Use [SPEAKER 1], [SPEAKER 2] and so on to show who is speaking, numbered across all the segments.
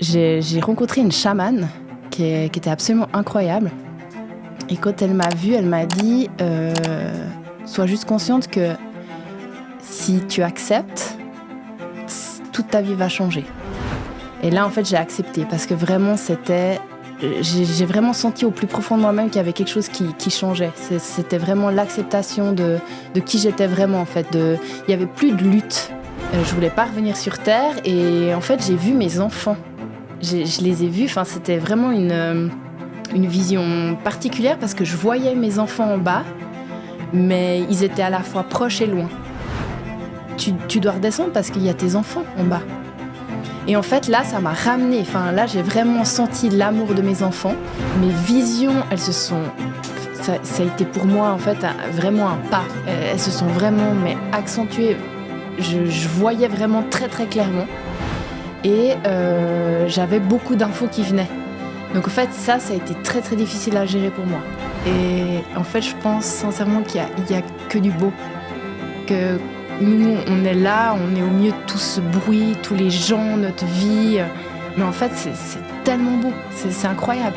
[SPEAKER 1] j'ai rencontré une chamane qui était absolument incroyable. Et quand elle m'a vue, elle m'a dit sois juste consciente que si tu acceptes, toute ta vie va changer. Et là, en fait, j'ai accepté parce que vraiment, j'ai vraiment senti au plus profond de moi-même qu'il y avait quelque chose qui changeait. C'était vraiment l'acceptation de qui j'étais vraiment, en fait. Il n'y avait plus de lutte. Je voulais pas revenir sur Terre et en fait, j'ai vu mes enfants. Je les ai vus. Enfin, c'était vraiment une vision particulière parce que je voyais mes enfants en bas, mais ils étaient à la fois proches et loin. Tu dois redescendre parce qu'il y a tes enfants en bas. Et en fait, là, ça m'a ramené. Enfin, là, j'ai vraiment senti l'amour de mes enfants. Mes visions, elles se sont... Ça a été pour moi, en fait, vraiment un pas. Elles se sont vraiment accentuées. Je voyais vraiment très, très clairement. Et j'avais beaucoup d'infos qui venaient. Donc, en fait, ça a été très, très difficile à gérer pour moi. Et en fait, je pense sincèrement qu'il y a que du beau. Que nous, on est là, on est au milieu de tout ce bruit, tous les gens, notre vie. Mais en fait, c'est tellement beau, c'est incroyable.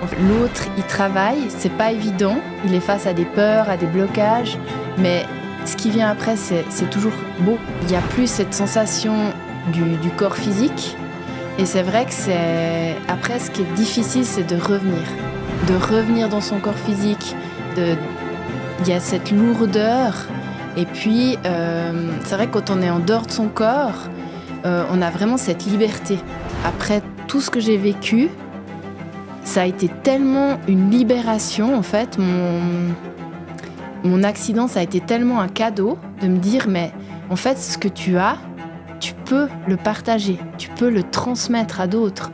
[SPEAKER 1] En fait, l'autre, il travaille, c'est pas évident. Il est face à des peurs, à des blocages. Mais ce qui vient après, c'est toujours beau. Il n'y a plus cette sensation du corps physique. Et c'est vrai que après, ce qui est difficile, c'est de revenir dans son corps physique. Il y a cette lourdeur. Et puis, c'est vrai que quand on est en dehors de son corps, on a vraiment cette liberté. Après tout ce que j'ai vécu, ça a été tellement une libération, en fait. Mon accident, ça a été tellement un cadeau de me dire, mais en fait, ce que tu as, tu peux le partager, tu peux le transmettre à d'autres.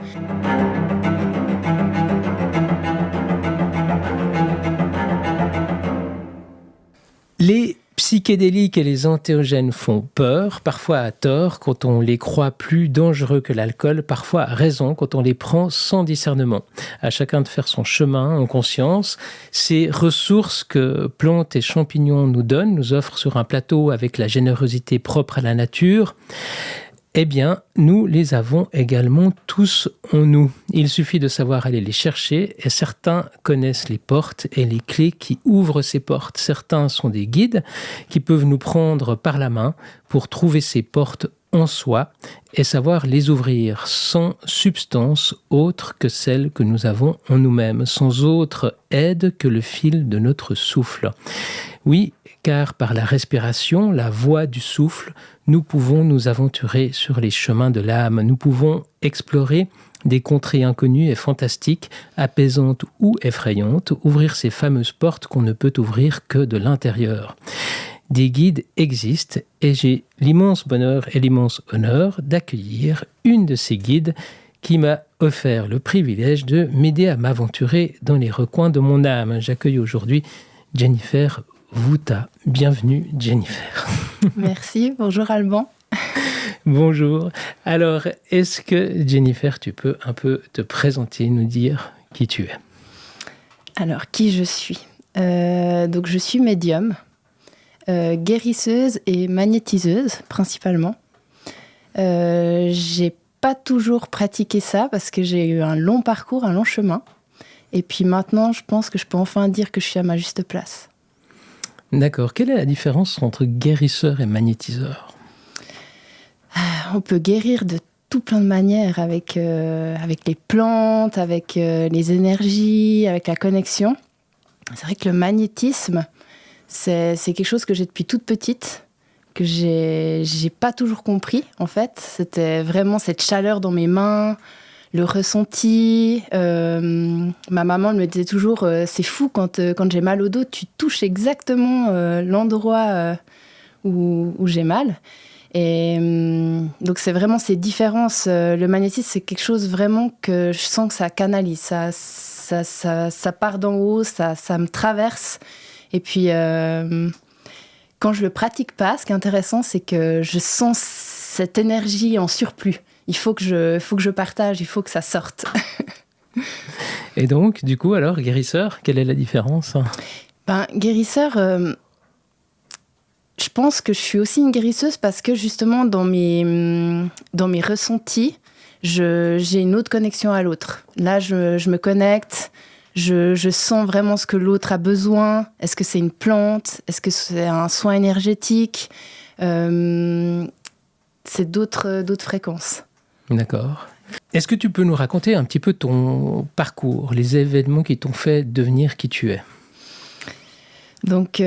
[SPEAKER 2] Les psychédéliques et les entéogènes font peur, parfois à tort, quand on les croit plus dangereux que l'alcool, parfois à raison, quand on les prend sans discernement. À chacun de faire son chemin en conscience. Ces ressources que plantes et champignons nous donnent, nous offrent sur un plateau avec la générosité propre à la nature, eh bien, nous les avons également tous en nous. Il suffit de savoir aller les chercher et certains connaissent les portes et les clés qui ouvrent ces portes. Certains sont des guides qui peuvent nous prendre par la main pour trouver ces portes en soi et savoir les ouvrir sans substance autre que celle que nous avons en nous-mêmes, sans autre aide que le fil de notre souffle. Oui, car par la respiration, la voie du souffle, nous pouvons nous aventurer sur les chemins de l'âme. Nous pouvons explorer des contrées inconnues et fantastiques, apaisantes ou effrayantes, ouvrir ces fameuses portes qu'on ne peut ouvrir que de l'intérieur. Des guides existent et j'ai l'immense bonheur et l'immense honneur d'accueillir une de ces guides qui m'a offert le privilège de m'aider à m'aventurer dans les recoins de mon âme. J'accueille aujourd'hui Jennifer Wouta. Bienvenue Jennifer.
[SPEAKER 1] Merci, bonjour Alban.
[SPEAKER 2] Bonjour. Alors, est-ce que Jennifer, tu peux un peu te présenter, nous dire qui tu es ?
[SPEAKER 1] Alors, qui je suis ? Donc, je suis médium, guérisseuse et magnétiseuse, principalement. J'ai pas toujours pratiqué ça parce que j'ai eu un long parcours, un long chemin. Et puis maintenant, je pense que je peux enfin dire que je suis à ma juste place.
[SPEAKER 2] D'accord. Quelle est la différence entre guérisseur et magnétiseur ?
[SPEAKER 1] On peut guérir de tout plein de manières avec les plantes, avec les énergies, avec la connexion. C'est vrai que le magnétisme, c'est quelque chose que j'ai depuis toute petite, que j'ai pas toujours compris, en fait. C'était vraiment cette chaleur dans mes mains, le ressenti. Ma maman elle me disait toujours c'est fou quand j'ai mal au dos, tu touches exactement l'endroit où j'ai mal. Et donc c'est vraiment ces différences. Le magnétisme, c'est quelque chose vraiment que je sens que ça canalise, ça part d'en haut, ça me traverse. Et puis quand je le pratique pas, ce qui est intéressant, c'est que je sens cette énergie en surplus. Il faut que je partage, il faut que ça sorte.
[SPEAKER 2] Et donc, du coup, alors, guérisseur, quelle est la différence ?
[SPEAKER 1] Guérisseur, je pense que je suis aussi une guérisseuse parce que justement, dans mes ressentis, j'ai une autre connexion à l'autre. Là, je me connecte, je sens vraiment ce que l'autre a besoin. Est-ce que c'est une plante? Est-ce que c'est un soin énergétique? C'est d'autres fréquences.
[SPEAKER 2] D'accord. Est-ce que tu peux nous raconter un petit peu ton parcours, les événements qui t'ont fait devenir qui tu es?
[SPEAKER 1] Donc,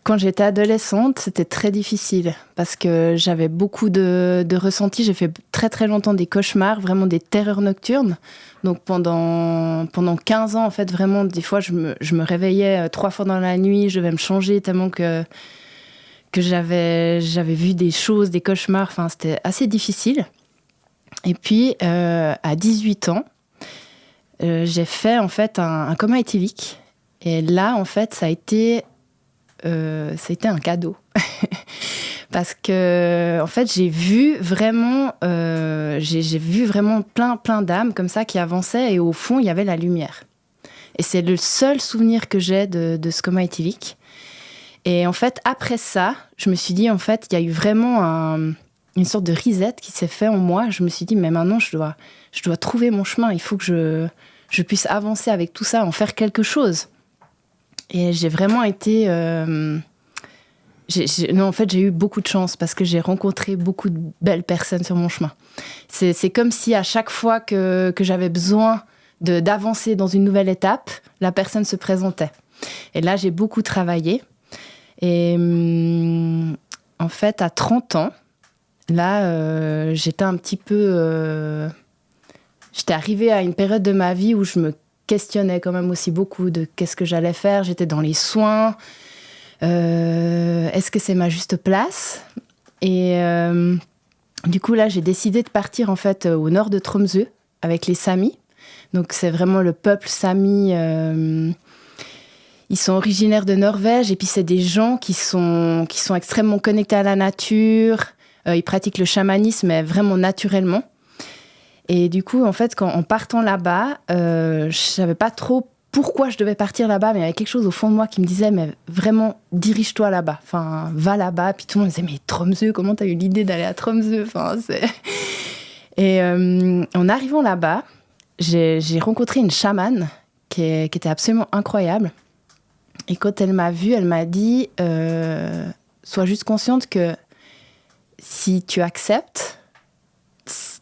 [SPEAKER 1] quand j'étais adolescente, c'était très difficile parce que j'avais beaucoup de ressentis. J'ai fait très très longtemps des cauchemars, vraiment des terreurs nocturnes. Donc pendant 15 ans, en fait, vraiment, des fois, je me réveillais 3 fois dans la nuit, je devais me changer tellement que j'avais vu des choses, des cauchemars. Enfin, c'était assez difficile. Et puis, à 18 ans, j'ai fait en fait un coma éthylique. Et là, en fait, ça a été un cadeau. Parce que, en fait, j'ai vu vraiment plein d'âmes comme ça qui avançaient et au fond, il y avait la lumière. Et c'est le seul souvenir que j'ai de ce coma éthylique. Et en fait, après ça, je me suis dit, en fait, il y a eu vraiment une sorte de reset qui s'est fait en moi. Je me suis dit, mais maintenant, je dois trouver mon chemin. Il faut que je puisse avancer avec tout ça, en faire quelque chose. Et j'ai vraiment été... en fait, j'ai eu beaucoup de chance parce que j'ai rencontré beaucoup de belles personnes sur mon chemin. C'est comme si à chaque fois que j'avais besoin d'avancer dans une nouvelle étape, la personne se présentait. Et là, j'ai beaucoup travaillé. Et en fait, à 30 ans, là, j'étais un petit peu... j'étais arrivée à une période de ma vie où je me questionnais quand même aussi beaucoup de qu'est-ce que j'allais faire. J'étais dans les soins. Est-ce que c'est ma juste place? Et du coup, là, j'ai décidé de partir en fait au nord de Tromsø avec les Samis. Donc, c'est vraiment le peuple Sami. Ils sont originaires de Norvège et puis c'est des gens qui sont extrêmement connectés à la nature. Ils pratiquent le chamanisme, mais vraiment naturellement. Et du coup, en fait, en partant là-bas, je savais pas trop pourquoi je devais partir là-bas, mais il y avait quelque chose au fond de moi qui me disait, mais vraiment, dirige-toi là-bas. Enfin, va là-bas. Puis tout le monde me disait, mais Tromsø, comment t'as eu l'idée d'aller à Tromsø? Enfin, Et en arrivant là-bas, j'ai rencontré une chamane qui était absolument incroyable. Et quand elle m'a vue, elle m'a dit, sois juste consciente que si tu acceptes,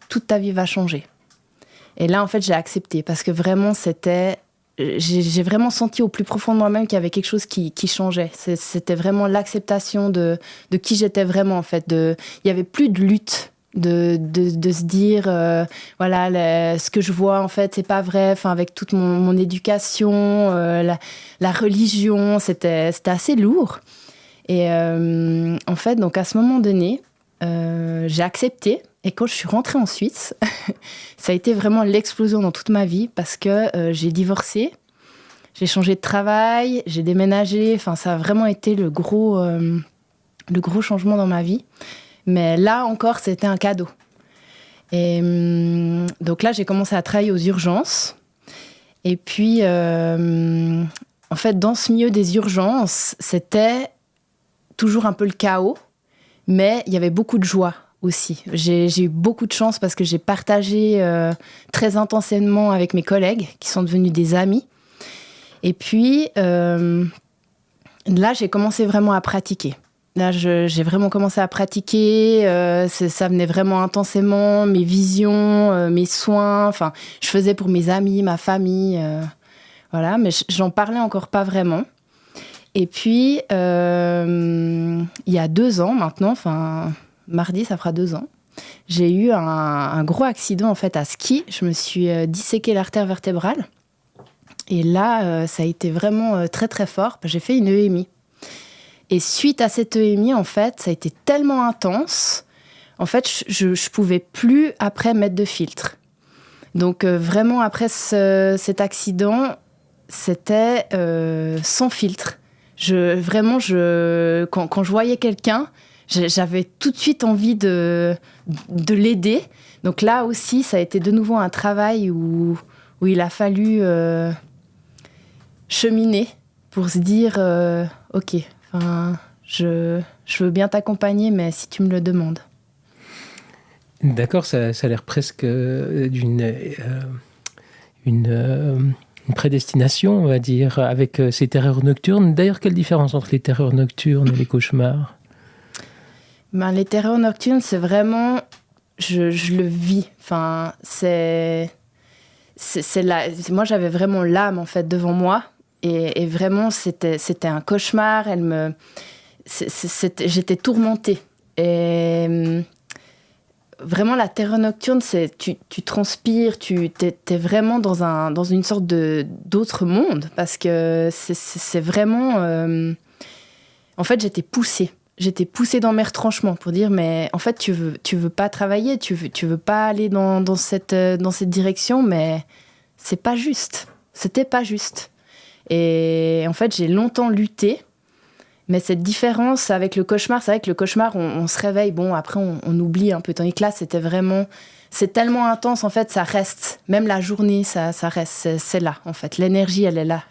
[SPEAKER 1] toute ta vie va changer. Et là, en fait, j'ai accepté parce que vraiment, j'ai vraiment senti au plus profond de moi-même qu'il y avait quelque chose qui changeait. C'était vraiment l'acceptation de qui j'étais vraiment, en fait. Il n'y avait plus de lutte, de se dire, voilà, ce que je vois, en fait, c'est pas vrai. Enfin, avec toute mon éducation, la religion, c'était assez lourd. Et en fait, donc à ce moment donné, j'ai accepté. Et quand je suis rentrée en Suisse, ça a été vraiment l'explosion dans toute ma vie parce que j'ai divorcé, j'ai changé de travail, j'ai déménagé. Enfin, ça a vraiment été le gros changement dans ma vie. Mais là encore, c'était un cadeau. Et donc là, j'ai commencé à travailler aux urgences. Et puis, en fait, dans ce milieu des urgences, c'était toujours un peu le chaos, mais il y avait beaucoup de joie aussi. J'ai eu beaucoup de chance parce que j'ai partagé très intensément avec mes collègues qui sont devenus des amis. Et puis, là, j'ai commencé vraiment à pratiquer. Là, j'ai vraiment commencé à pratiquer. Ça venait vraiment intensément. Mes visions, mes soins. Enfin, je faisais pour mes amis, ma famille. Voilà, mais j'en parlais encore pas vraiment. Et puis, il y a 2 ans maintenant, enfin... Mardi, ça fera 2 ans. J'ai eu un gros accident en fait à ski. Je me suis disséqué l'artère vertébrale. Et là, ça a été vraiment très très fort. J'ai fait une EMI. Et suite à cette EMI, en fait, ça a été tellement intense. En fait, je pouvais plus après mettre de filtre. Donc vraiment après cet accident, c'était sans filtre. Quand je voyais quelqu'un, j'avais tout de suite envie de l'aider. Donc là aussi, ça a été de nouveau un travail où il a fallu cheminer pour se dire ok, je veux bien t'accompagner, mais si tu me le demandes.
[SPEAKER 2] D'accord, ça a l'air presque une prédestination, on va dire, avec ces terreurs nocturnes. D'ailleurs, quelle différence entre les terreurs nocturnes et les cauchemars ?
[SPEAKER 1] Les terreurs nocturnes, c'est vraiment... Je le vis. Enfin, c'est moi, j'avais vraiment l'âme, en fait, devant moi. Et vraiment, c'était un cauchemar. J'étais tourmentée. Et vraiment, la terreur nocturne, c'est tu transpires, t'es vraiment dans une sorte d'autre monde. Parce que c'est vraiment... En fait, j'étais poussée. J'étais poussée dans mes retranchements pour dire, mais en fait, tu veux pas travailler, tu veux pas aller dans cette direction, mais c'est pas juste. C'était pas juste. Et en fait, j'ai longtemps lutté, mais cette différence avec le cauchemar, c'est vrai que le cauchemar, on se réveille, bon, après, on oublie un peu. Tandis que là, c'est tellement intense, en fait, ça reste. Même la journée, ça reste. C'est là, en fait. L'énergie, elle est là.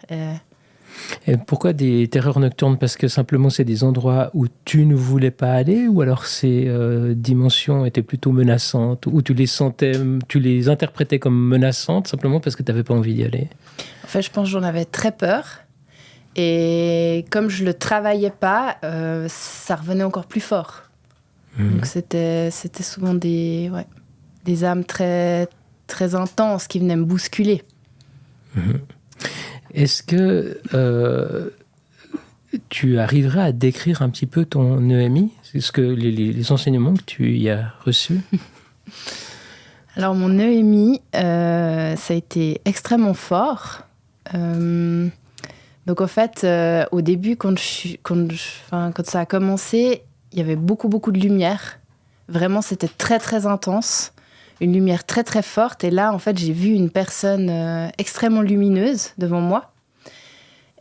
[SPEAKER 2] Et pourquoi des terreurs nocturnes ? Parce que simplement c'est des endroits où tu ne voulais pas aller, ou alors ces dimensions étaient plutôt menaçantes, ou tu les interprétais comme menaçantes simplement parce que tu n'avais pas envie d'y aller ?
[SPEAKER 1] En fait, je pense que j'en avais très peur. Et comme je le travaillais pas, ça revenait encore plus fort. Donc c'était souvent des âmes très, très intenses qui venaient me bousculer.
[SPEAKER 2] Est-ce que tu arriverais à décrire un petit peu ton EMI ? Est-ce que les enseignements que tu y as reçus ?
[SPEAKER 1] Alors, mon EMI, ça a été extrêmement fort. Donc, en fait, au début, quand ça a commencé, il y avait beaucoup, beaucoup de lumière. Vraiment, c'était très, très intense. Une lumière très, très forte. Et là, en fait, j'ai vu une personne extrêmement lumineuse devant moi.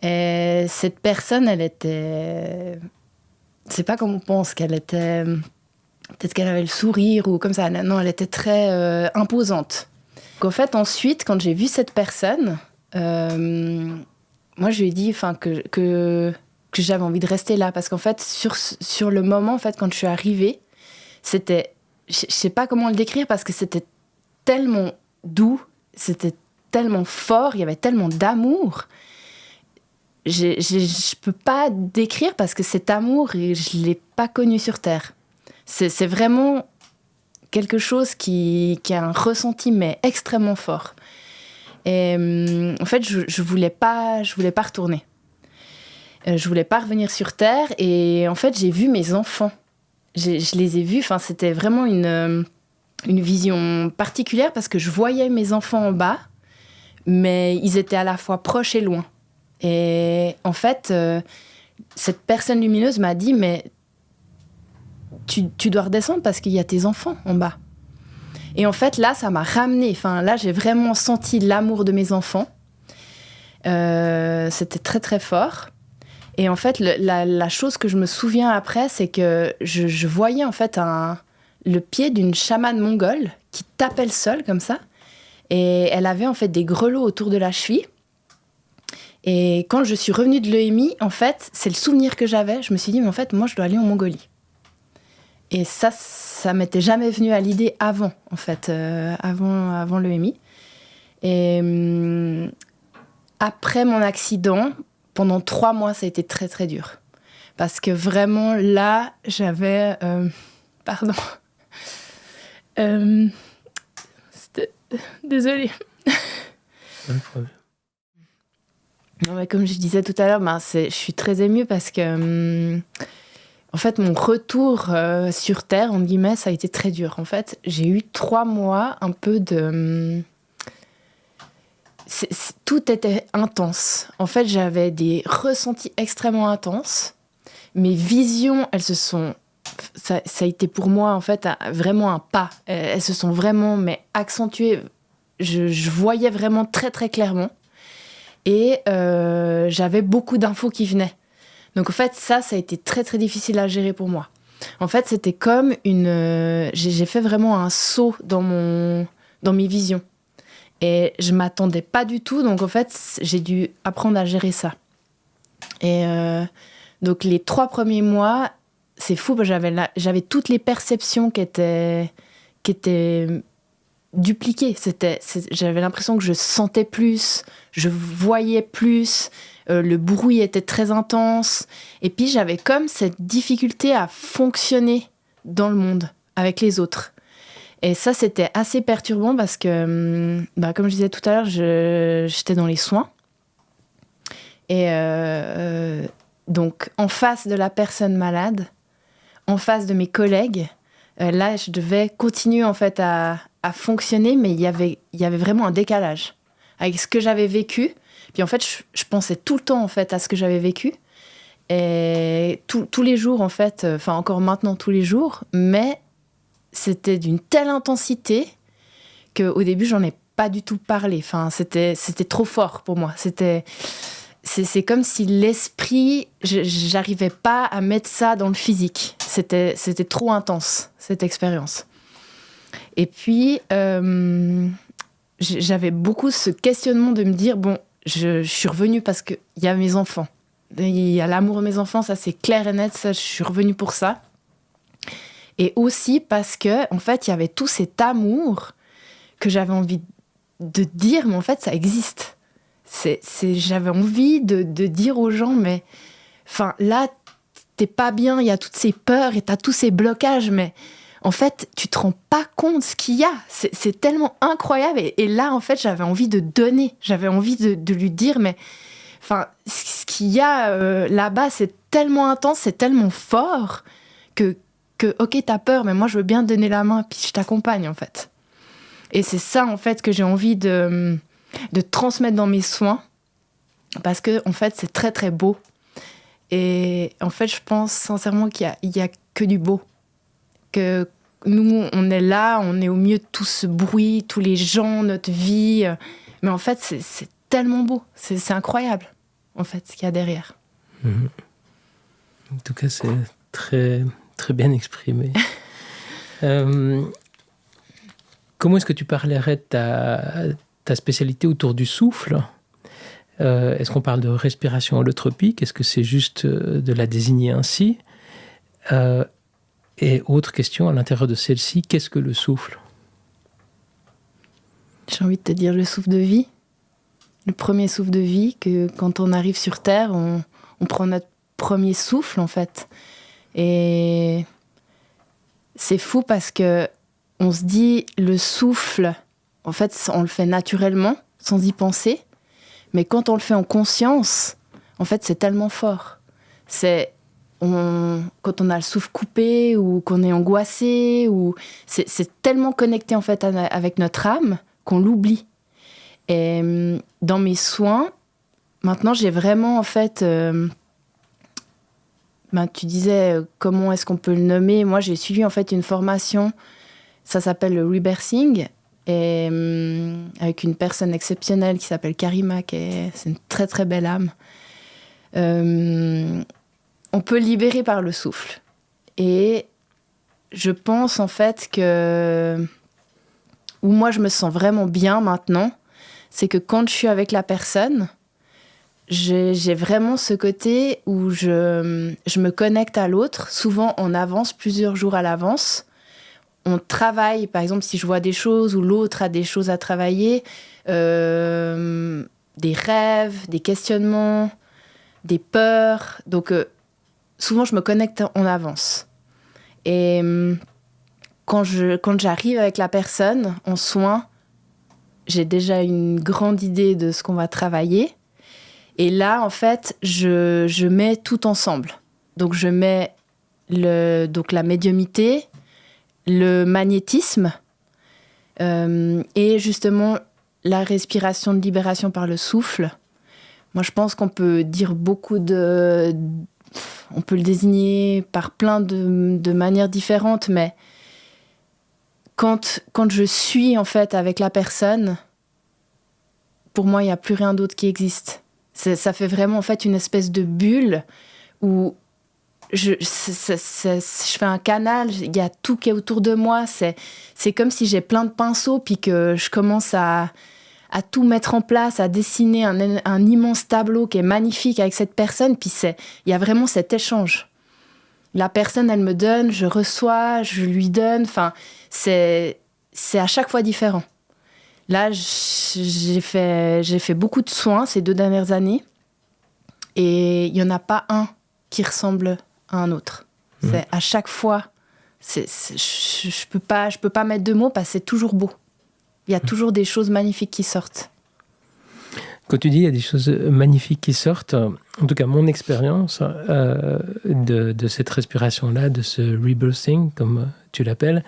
[SPEAKER 1] Et cette personne, elle était... C'est pas comme on pense qu'elle était... Peut-être qu'elle avait le sourire ou comme ça. Non, elle était très imposante. Donc, en fait, ensuite, quand j'ai vu cette personne, moi, je lui ai dit que j'avais envie de rester là. Parce qu'en fait, sur le moment, en fait, quand je suis arrivée, c'était... Je sais pas comment le décrire parce que c'était tellement doux, c'était tellement fort, il y avait tellement d'amour. Je peux pas décrire parce que cet amour, je l'ai pas connu sur Terre. C'est vraiment quelque chose qui a un ressenti mais extrêmement fort. Et en fait, je voulais pas retourner. Je voulais pas revenir sur Terre et en fait, j'ai vu mes enfants. Je les ai vus, enfin, c'était vraiment une vision particulière parce que je voyais mes enfants en bas, mais ils étaient à la fois proches et loin. Et en fait, cette personne lumineuse m'a dit, mais tu dois redescendre parce qu'il y a tes enfants en bas. Et en fait, là, ça m'a ramenée. Enfin, là, j'ai vraiment senti l'amour de mes enfants. C'était très, très fort. Et en fait, la chose que je me souviens après, c'est que je voyais en fait le pied d'une chamane mongole qui tapait le sol comme ça. Et elle avait en fait des grelots autour de la cheville. Et quand je suis revenue de l'EMI, en fait, c'est le souvenir que j'avais. Je me suis dit, mais en fait, moi, je dois aller en Mongolie. Et ça m'était jamais venu à l'idée avant, en fait, avant l'EMI. Et après mon accident, pendant 3 mois, ça a été très, très dur. Parce que vraiment, là, j'avais... pardon. Désolée.
[SPEAKER 2] Pas de problème.
[SPEAKER 1] Non, mais comme je disais tout à l'heure, je suis très émue parce que... en fait, mon retour sur Terre, entre guillemets, ça a été très dur. En fait, j'ai eu 3 mois un peu de... tout était intense. En fait, j'avais des ressentis extrêmement intenses. Mes visions, elles se sont... Ça a été pour moi, en fait, vraiment un pas. Elles se sont vraiment accentuées. Je voyais vraiment très, très clairement. Et j'avais beaucoup d'infos qui venaient. Donc, en fait, ça a été très, très difficile à gérer pour moi. En fait, c'était comme j'ai fait vraiment un saut dans mes visions. Et je ne m'attendais pas du tout. Donc, en fait, j'ai dû apprendre à gérer ça. Et donc, les 3 premiers mois, c'est fou, parce que j'avais toutes les perceptions qui qui était dupliqué. J'avais l'impression que je sentais plus, je voyais plus, le bruit était très intense. Et puis j'avais comme cette difficulté à fonctionner dans le monde avec les autres. Et ça, c'était assez perturbant parce que, comme je disais tout à l'heure, j'étais dans les soins. Et donc, en face de la personne malade, en face de mes collègues, là, je devais continuer en fait à fonctionner, mais il y avait vraiment un décalage avec ce que j'avais vécu. Puis en fait, je pensais tout le temps en fait à ce que j'avais vécu. Et tous les jours, en fait, enfin encore maintenant tous les jours, mais c'était d'une telle intensité qu'au début, j'en ai pas du tout parlé. Enfin, c'était trop fort pour moi. C'est comme si l'esprit, j'arrivais pas à mettre ça dans le physique. C'était trop intense, cette expérience. Et puis, j'avais beaucoup ce questionnement de me dire, bon, je suis revenue parce qu'il y a mes enfants. Il y a l'amour de mes enfants, ça c'est clair et net, ça, je suis revenue pour ça. Et aussi parce que, en fait, il y avait tout cet amour que j'avais envie de dire, mais en fait, ça existe. J'avais envie de dire aux gens, mais enfin, là, t'es pas bien, il y a toutes ces peurs et t'as tous ces blocages, mais en fait, tu te rends pas compte ce qu'il y a. C'est tellement incroyable. Et là, en fait, j'avais envie de donner. J'avais envie de lui dire, mais enfin, ce qu'il y a là-bas, c'est tellement intense, c'est tellement fort que ok, t'as peur, mais moi, je veux bien te donner la main, puis je t'accompagne, en fait. Et c'est ça, en fait, que j'ai envie de transmettre dans mes soins, parce que, en fait, c'est très, très beau. Et en fait, je pense sincèrement qu'il y a que du beau. Que nous, on est là, on est au milieu de tout ce bruit, tous les gens, notre vie. Mais en fait, c'est tellement beau. C'est incroyable, en fait, ce qu'il y a derrière.
[SPEAKER 2] Mmh. En tout cas, c'est très, très bien exprimé. Comment est-ce que tu parlerais de ta spécialité autour du souffle ? Est-ce qu'on parle de respiration holotropique ? Est-ce que c'est juste de la désigner ainsi ? Et autre question, à l'intérieur de celle-ci, qu'est-ce que le souffle ?
[SPEAKER 1] J'ai envie de te dire le souffle de vie. Le premier souffle de vie, que quand on arrive sur Terre, on prend notre premier souffle, en fait. Et c'est fou parce que on se dit, le souffle, en fait, on le fait naturellement, sans y penser. Mais quand on le fait en conscience, en fait, c'est tellement fort. Quand on a le souffle coupé ou qu'on est angoissé, c'est tellement connecté en fait avec notre âme qu'on l'oublie. Et dans mes soins, maintenant j'ai vraiment en fait, tu disais comment est-ce qu'on peut le nommer. Moi j'ai suivi en fait une formation, ça s'appelle le rebirthing, et avec une personne exceptionnelle qui s'appelle Karima, c'est une très très belle âme. On peut libérer par le souffle. Et je pense en fait que où moi je me sens vraiment bien maintenant, c'est que quand je suis avec la personne, j'ai vraiment ce côté où je me connecte à l'autre, souvent en avance, plusieurs jours à l'avance. On travaille, par exemple, si je vois des choses ou l'autre a des choses à travailler, des rêves, des questionnements, des peurs. Donc, souvent, je me connecte en avance. Et quand j'arrive avec la personne en soins, j'ai déjà une grande idée de ce qu'on va travailler. Et là, en fait, je mets tout ensemble. Donc, je mets la médiumité, le magnétisme et justement la respiration de libération par le souffle. Moi, je pense qu'on peut dire beaucoup on peut le désigner par plein de manières différentes, mais quand je suis en fait avec la personne, pour moi, il n'y a plus rien d'autre qui existe. Ça fait vraiment en fait une espèce de bulle où je fais un canal, il y a tout qui est autour de moi. C'est comme si j'ai plein de pinceaux puis que je commence à tout mettre en place, à dessiner un immense tableau qui est magnifique avec cette personne. Puis il y a vraiment cet échange. La personne, elle me donne, je reçois, je lui donne. Enfin, c'est à chaque fois différent. Là, j'ai fait beaucoup de soins ces 2 dernières années. Et il n'y en a pas un qui ressemble à un autre. C'est à chaque fois... je peux pas mettre de mots parce que c'est toujours beau. Il y a toujours des choses magnifiques qui sortent.
[SPEAKER 2] Quand tu dis il y a des choses magnifiques qui sortent, en tout cas mon expérience de cette respiration-là, de ce rebirthing, comme tu l'appelles,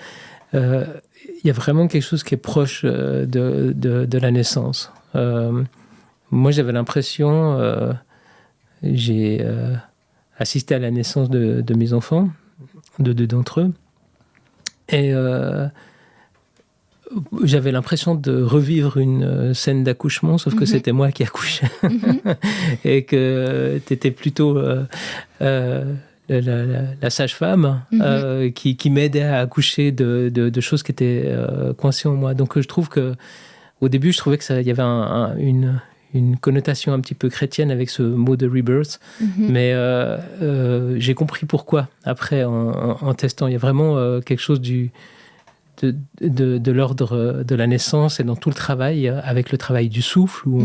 [SPEAKER 2] il y a vraiment quelque chose qui est proche de la naissance. Moi, j'avais l'impression, j'ai assisté à la naissance de mes enfants, de 2 d'entre eux, et j'avais l'impression de revivre une scène d'accouchement, sauf que c'était moi qui accouchais. Et que tu étais plutôt la sage-femme qui m'aidait à accoucher de choses qui étaient coincées en moi. Donc je trouve qu'au début, je trouvais qu'il y avait une connotation un petit peu chrétienne avec ce mot de rebirth. Mais j'ai compris pourquoi, après, en testant. Il y a vraiment quelque chose de l'ordre de la naissance et dans tout le travail, avec le travail du souffle, où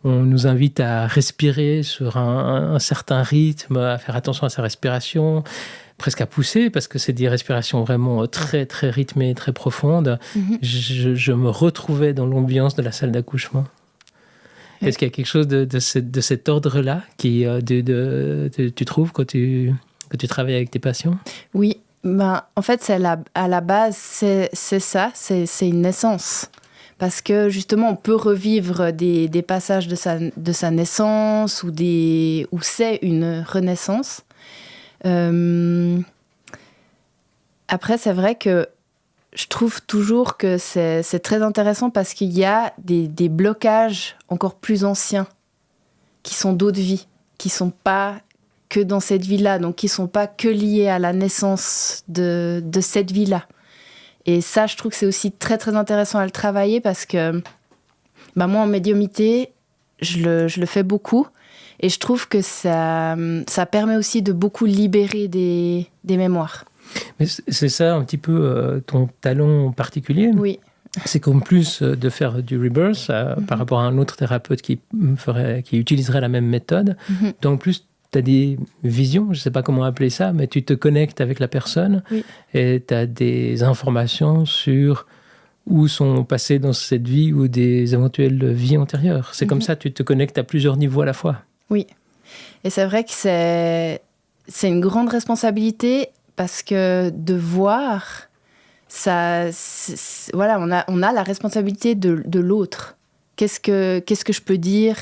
[SPEAKER 2] on nous invite à respirer sur un certain rythme, à faire attention à sa respiration, presque à pousser, parce que c'est des respirations vraiment très, très rythmées, très profondes. Je me retrouvais dans l'ambiance de la salle d'accouchement. Est-ce qu'il y a quelque chose de cet ordre-là qui tu trouves quand tu travailles avec tes patients? Oui.
[SPEAKER 1] En fait, à la base, c'est ça, c'est une naissance. Parce que justement, on peut revivre des passages de sa naissance ou c'est une renaissance. Après, c'est vrai que je trouve toujours que c'est très intéressant parce qu'il y a des blocages encore plus anciens qui sont d'autres vies, qui ne sont pas que dans cette vie-là, donc qui ne sont pas que liés à la naissance de cette vie-là. Et ça, je trouve que c'est aussi très, très intéressant à le travailler parce que moi, en médiumnité, je le fais beaucoup et je trouve que ça permet aussi de beaucoup libérer des mémoires.
[SPEAKER 2] Mais c'est ça un petit peu ton talent particulier.
[SPEAKER 1] Oui.
[SPEAKER 2] C'est qu'en plus de faire du rebirth, par rapport à un autre thérapeute qui utiliserait la même méthode, en plus, tu as des visions, je ne sais pas comment appeler ça, mais tu te connectes avec la personne et tu as des informations sur où sont passées dans cette vie ou des éventuelles vies antérieures. C'est comme ça, tu te connectes à plusieurs niveaux à la fois. Oui.
[SPEAKER 1] Et c'est vrai que c'est une grande responsabilité parce que de voir, voilà, on a la responsabilité de l'autre. Qu'est-ce que je peux dire ?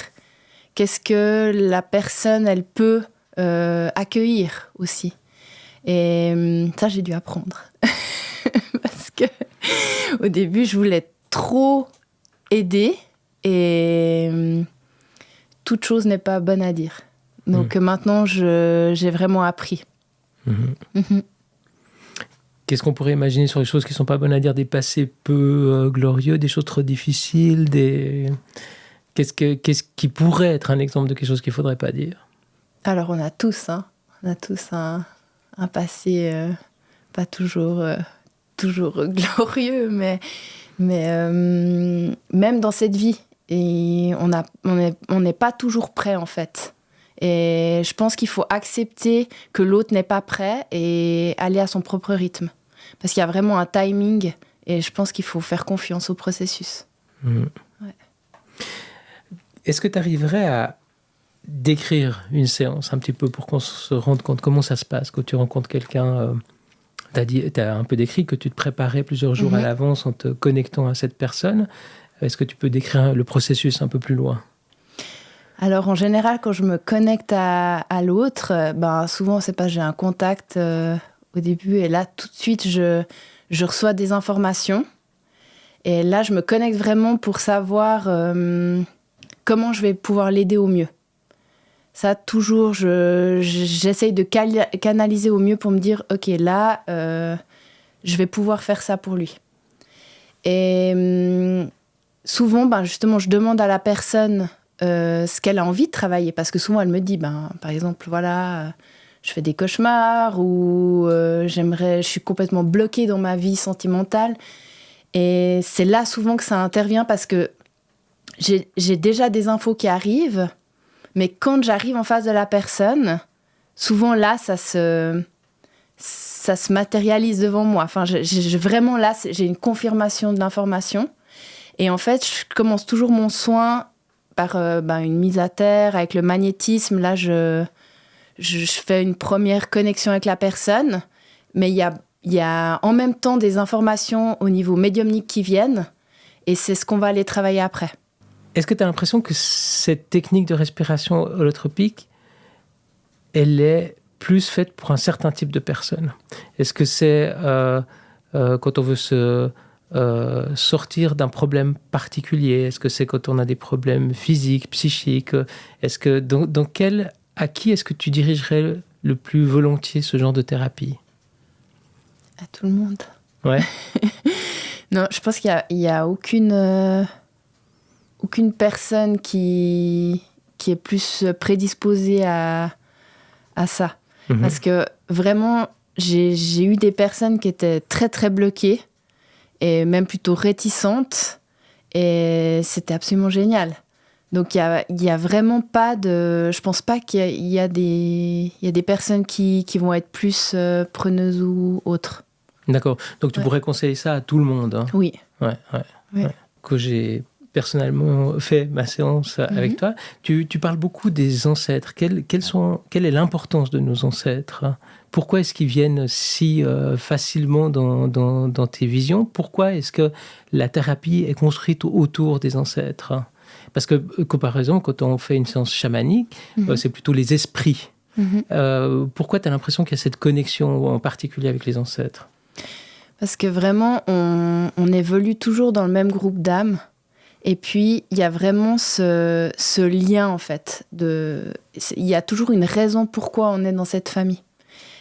[SPEAKER 1] Qu'est-ce que la personne, elle peut accueillir aussi. Et ça, j'ai dû apprendre. Parce que au début, je voulais trop aider et toute chose n'est pas bonne à dire. Donc maintenant, j'ai vraiment appris.
[SPEAKER 2] Qu'est-ce qu'on pourrait imaginer sur les choses qui ne sont pas bonnes à dire, des passés peu glorieux, des choses trop difficiles, Qu'est-ce qui pourrait être un exemple de quelque chose qu'il ne faudrait pas dire? Alors,
[SPEAKER 1] on a tous un passé pas toujours glorieux, mais même dans cette vie. Et on n'est pas toujours prêt, en fait. Et je pense qu'il faut accepter que l'autre n'est pas prêt et aller à son propre rythme. Parce qu'il y a vraiment un timing et je pense qu'il faut faire confiance au processus. Ouais.
[SPEAKER 2] Est-ce que tu arriverais à décrire une séance un petit peu pour qu'on se rende compte comment ça se passe quand tu rencontres quelqu'un? Tu as un peu décrit que tu te préparais plusieurs jours à l'avance en te connectant à cette personne. Est-ce que tu peux décrire le processus un peu plus loin?
[SPEAKER 1] Alors, en général, quand je me connecte à l'autre, souvent, c'est pas j'ai un contact au début et là, tout de suite, je reçois des informations. Et là, je me connecte vraiment pour savoir comment je vais pouvoir l'aider au mieux. Ça, toujours, j'essaye de canaliser au mieux pour me dire, OK, là, je vais pouvoir faire ça pour lui. Et souvent, justement, je demande à la personne ce qu'elle a envie de travailler. Parce que souvent, elle me dit, par exemple, voilà, je fais des cauchemars ou je suis complètement bloquée dans ma vie sentimentale. Et c'est là souvent que ça intervient parce que j'ai déjà des infos qui arrivent, mais quand j'arrive en face de la personne, souvent là, ça se matérialise devant moi. Enfin, vraiment là, j'ai une confirmation de l'information. Et en fait, je commence toujours mon soin par une mise à terre avec le magnétisme. Là, je fais une première connexion avec la personne, mais il y a en même temps des informations au niveau médiumnique qui viennent, et c'est ce qu'on va aller travailler après.
[SPEAKER 2] Est-ce que tu as l'impression que cette technique de respiration holotropique, elle est plus faite pour un certain type de personne? Est-ce que c'est quand on veut se sortir d'un problème particulier? Est-ce que c'est quand on a des problèmes physiques, psychiques? Est-ce que à qui est-ce que tu dirigerais le plus volontiers ce genre de thérapie?
[SPEAKER 1] À tout le monde.
[SPEAKER 2] Ouais.
[SPEAKER 1] Non, je pense qu'il y a aucune personne qui est plus prédisposée à ça. Mm-hmm. Parce que vraiment, j'ai eu des personnes qui étaient très, très bloquées et même plutôt réticentes. Et c'était absolument génial. Donc, il y a vraiment pas de... Je pense pas qu'il y a des personnes qui vont être plus preneuses ou autres.
[SPEAKER 2] D'accord. Donc, tu pourrais conseiller ça à tout le monde. Hein.
[SPEAKER 1] Oui.
[SPEAKER 2] Ouais. Que j'ai personnellement fait ma séance avec toi. Tu parles beaucoup des ancêtres. Quelle est l'importance de nos ancêtres? Pourquoi est-ce qu'ils viennent si facilement dans tes visions? Pourquoi est-ce que la thérapie est construite autour des ancêtres? Parce que, par exemple, quand on fait une séance chamanique, c'est plutôt les esprits. Pourquoi tu as l'impression qu'il y a cette connexion en particulier avec les ancêtres?
[SPEAKER 1] Parce que vraiment, on évolue toujours dans le même groupe d'âmes. Et puis, il y a vraiment ce lien, en fait. Il y a toujours une raison pourquoi on est dans cette famille.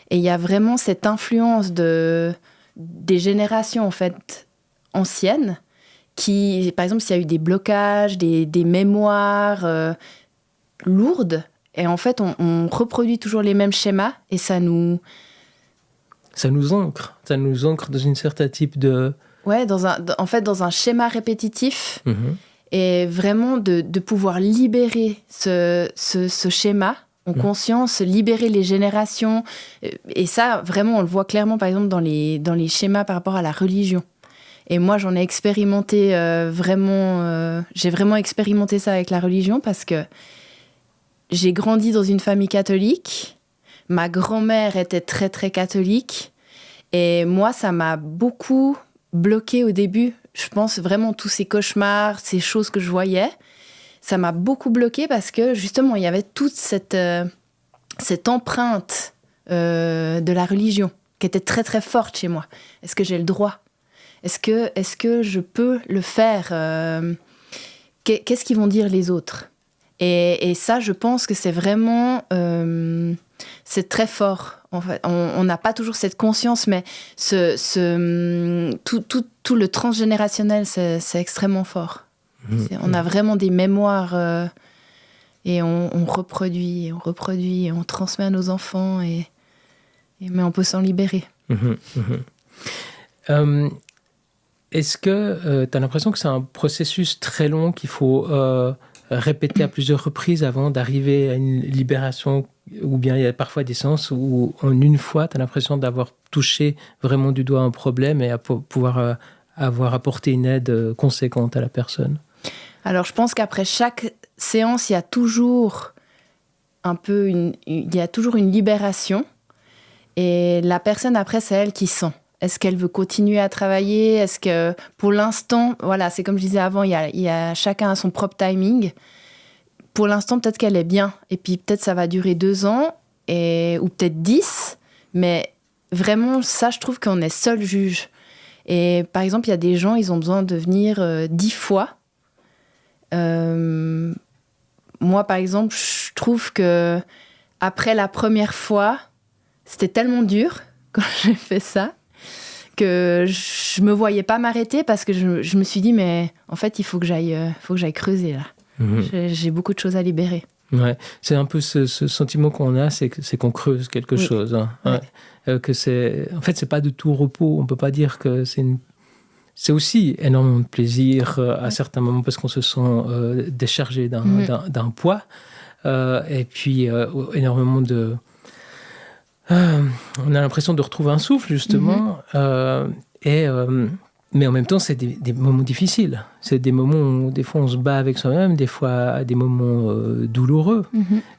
[SPEAKER 1] Et il y a vraiment cette influence des générations, en fait, anciennes, qui, par exemple, s'il y a eu des blocages, des mémoires lourdes, et en fait, on reproduit toujours les mêmes schémas, et ça nous ancre dans une certain type de... Ouais, dans un schéma répétitif, et vraiment de pouvoir libérer ce schéma en conscience, libérer les générations. Et ça, vraiment, on le voit clairement, par exemple, dans les schémas par rapport à la religion. Et moi, j'en ai expérimenté j'ai vraiment expérimenté ça avec la religion parce que j'ai grandi dans une famille catholique. Ma grand-mère était très, très catholique. Et moi, ça m'a beaucoup bloquée au début. Je pense vraiment tous ces cauchemars, ces choses que je voyais. Ça m'a beaucoup bloquée parce que, justement, il y avait toute cette empreinte de la religion qui était très, très forte chez moi. Est-ce que j'ai le droit ? Est-ce que je peux le faire ? Qu'est-ce qu'ils vont dire les autres ? Et ça, je pense que c'est vraiment... c'est très fort. En fait, on n'a pas toujours cette conscience, mais tout le transgénérationnel, c'est extrêmement fort. On a vraiment des mémoires et on reproduit, et on transmet à nos enfants, mais on peut s'en libérer.
[SPEAKER 2] Est-ce que tu as l'impression que c'est un processus très long qu'il faut répéter à plusieurs reprises avant d'arriver à une libération, ou bien il y a parfois des séances où en une fois, tu as l'impression d'avoir touché vraiment du doigt un problème et à pouvoir avoir apporté une aide conséquente à la personne?
[SPEAKER 1] Alors, je pense qu'après chaque séance, il y a toujours une libération. Et la personne, après, c'est elle qui sent. Est-ce qu'elle veut continuer à travailler ? Est-ce que, pour l'instant, voilà, c'est comme je disais avant, il y a chacun a son propre timing. Pour l'instant, peut-être qu'elle est bien. Et puis, peut-être ça va durer 2 ans, ou peut-être 10. Mais vraiment, ça, je trouve qu'on est seul juge. Et par exemple, il y a des gens, ils ont besoin de venir 10 fois. Moi, par exemple, je trouve que après la première fois, c'était tellement dur quand j'ai fait ça que je me voyais pas m'arrêter parce que je me suis dit mais en fait il faut que j'aille creuser là. J'ai beaucoup de choses à libérer.
[SPEAKER 2] Ouais. C'est un peu ce sentiment qu'on a, c'est qu'on creuse quelque chose. Hein. Ouais. Que en fait, c'est pas de tout repos. On peut pas dire que c'est aussi énormément de plaisir à certains moments parce qu'on se sent déchargé d'un poids. Et puis, énormément de... on a l'impression de retrouver un souffle, justement. Mais en même temps, c'est des moments difficiles. C'est des moments où, des fois, on se bat avec soi-même, des fois, des moments douloureux.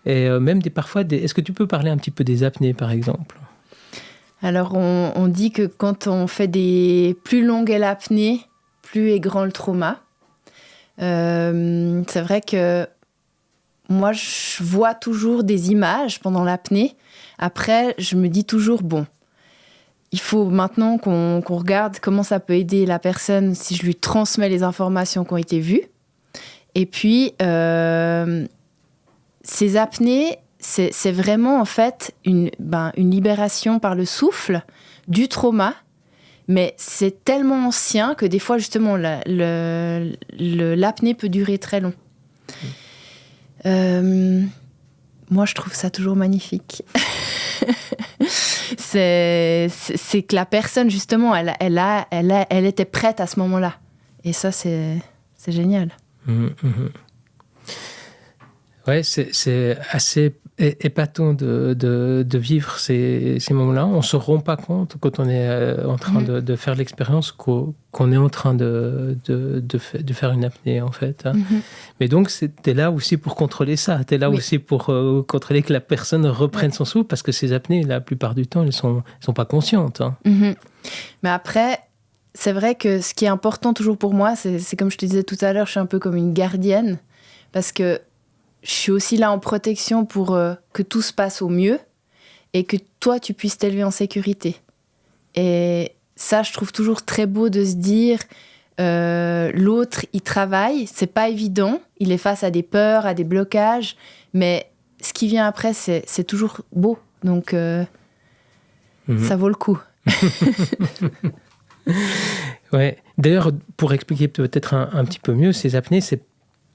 [SPEAKER 2] Et même parfois... Est-ce que tu peux parler un petit peu des apnées, par exemple ?
[SPEAKER 1] Alors, on dit que quand on fait des plus longues apnées, plus est grand le trauma. C'est vrai que moi, je vois toujours des images pendant l'apnée. Après, je me dis toujours, bon, il faut maintenant qu'on regarde comment ça peut aider la personne si je lui transmets les informations qui ont été vues. Et puis, ces apnées, c'est vraiment en fait une libération par le souffle du trauma. Mais c'est tellement ancien que des fois, justement, l'apnée peut durer très long. Moi, je trouve ça toujours magnifique. c'est que la personne, justement, elle était prête à ce moment-là. Et ça, c'est génial.
[SPEAKER 2] Ouais, c'est assez épatant de vivre ces moments-là. On ne se rend pas compte quand on est en train de faire l'expérience qu'on est en train de faire une apnée, en fait. Hein. Mais donc, t'es là aussi pour contrôler ça. T'es là aussi pour contrôler que la personne reprenne son souffle, parce que ces apnées, la plupart du temps, elles sont pas conscientes. Hein.
[SPEAKER 1] Mais après, c'est vrai que ce qui est important toujours pour moi, c'est comme je te disais tout à l'heure, je suis un peu comme une gardienne, parce que je suis aussi là en protection pour que tout se passe au mieux et que toi, tu puisses t'élever en sécurité. Et ça, je trouve toujours très beau de se dire, l'autre, il travaille, c'est pas évident, il est face à des peurs, à des blocages, mais ce qui vient après, c'est toujours beau. Donc, ça vaut le coup.
[SPEAKER 2] Ouais. D'ailleurs, pour expliquer peut-être un petit peu mieux, ces apnées, c'est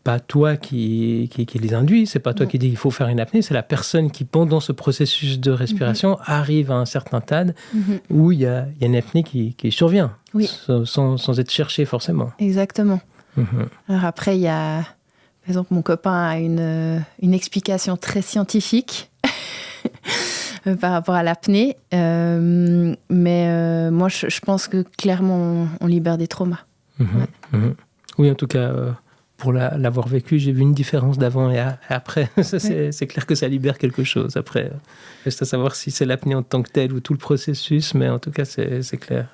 [SPEAKER 2] pas toi qui les induis, c'est pas toi qui dis qu'il faut faire une apnée, c'est la personne qui, pendant ce processus de respiration, arrive à un certain stade où il y a une apnée qui survient, sans être cherchée forcément.
[SPEAKER 1] Exactement. Alors après, il y a, par exemple, mon copain a une explication très scientifique par rapport à l'apnée, mais moi, je pense que clairement, on libère des traumas.
[SPEAKER 2] Oui, en tout cas... pour l'avoir vécu, j'ai vu une différence d'avant et après. C'est clair que ça libère quelque chose. Après, reste à savoir si c'est l'apnée en tant que telle ou tout le processus, mais en tout cas, c'est clair.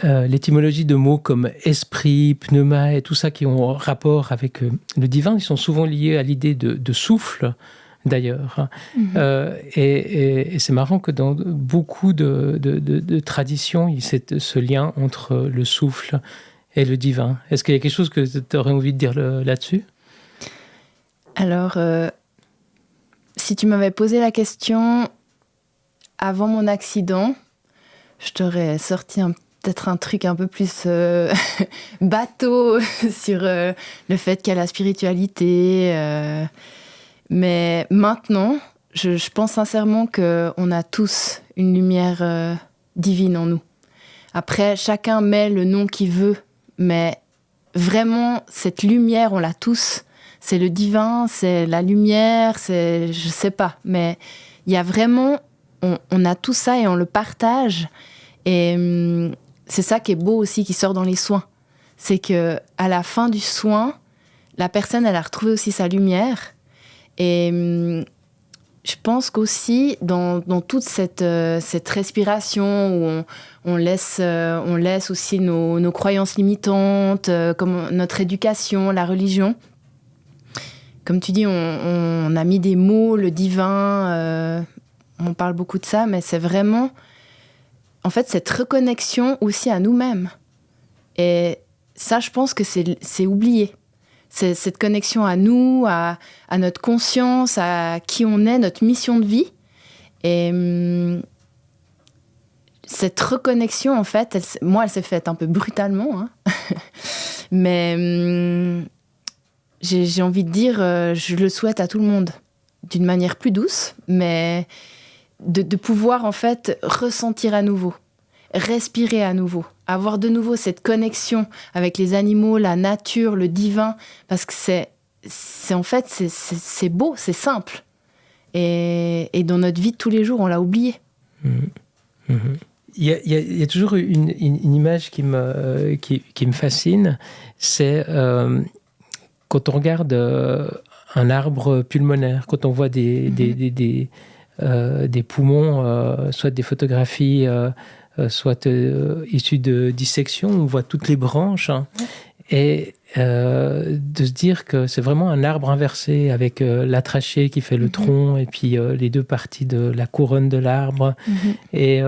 [SPEAKER 2] L'étymologie de mots comme esprit, pneuma et tout ça qui ont rapport avec le divin, ils sont souvent liés à l'idée de souffle, d'ailleurs. Et c'est marrant que dans beaucoup de traditions, il y a ce lien entre le souffle et le divin. Est-ce qu'il y a quelque chose que tu aurais envie de dire là-dessus ?
[SPEAKER 1] Alors, si tu m'avais posé la question avant mon accident, je t'aurais sorti peut-être un truc un peu plus bateau sur le fait qu'il y a la spiritualité. Mais maintenant, je pense sincèrement qu'on a tous une lumière divine en nous. Après, chacun met le nom qu'il veut, mais vraiment, cette lumière, on l'a tous. C'est le divin, c'est la lumière, je sais pas. Mais il y a vraiment, on a tout ça et on le partage. Et c'est ça qui est beau aussi, qui sort dans les soins. C'est qu'à la fin du soin, la personne, elle a retrouvé aussi sa lumière. Et je pense qu'aussi, dans toute cette respiration où on laisse aussi nos croyances limitantes, comme notre éducation, la religion. Comme tu dis, on a mis des mots, le divin, on parle beaucoup de ça, mais c'est vraiment, en fait, cette reconnexion aussi à nous-mêmes. Et ça, je pense que c'est oublié. C'est cette connexion à nous, à notre conscience, à qui on est, notre mission de vie. Et cette reconnexion, en fait, moi, elle s'est faite un peu brutalement. Hein. Mais j'ai envie de dire, je le souhaite à tout le monde, d'une manière plus douce, mais de pouvoir en fait ressentir à nouveau, respirer à nouveau, avoir de nouveau cette connexion avec les animaux, la nature, le divin, parce que c'est en fait, c'est beau, c'est simple. Et dans notre vie de tous les jours, on l'a oublié.
[SPEAKER 2] Mmh. Mmh. Il y a toujours une image qui me fascine, c'est quand on regarde un arbre pulmonaire, quand on voit des poumons, soit des photographies, soit issues de dissection, on voit toutes les branches, hein, et de se dire que c'est vraiment un arbre inversé avec la trachée qui fait le tronc et puis les deux parties de la couronne de l'arbre. Et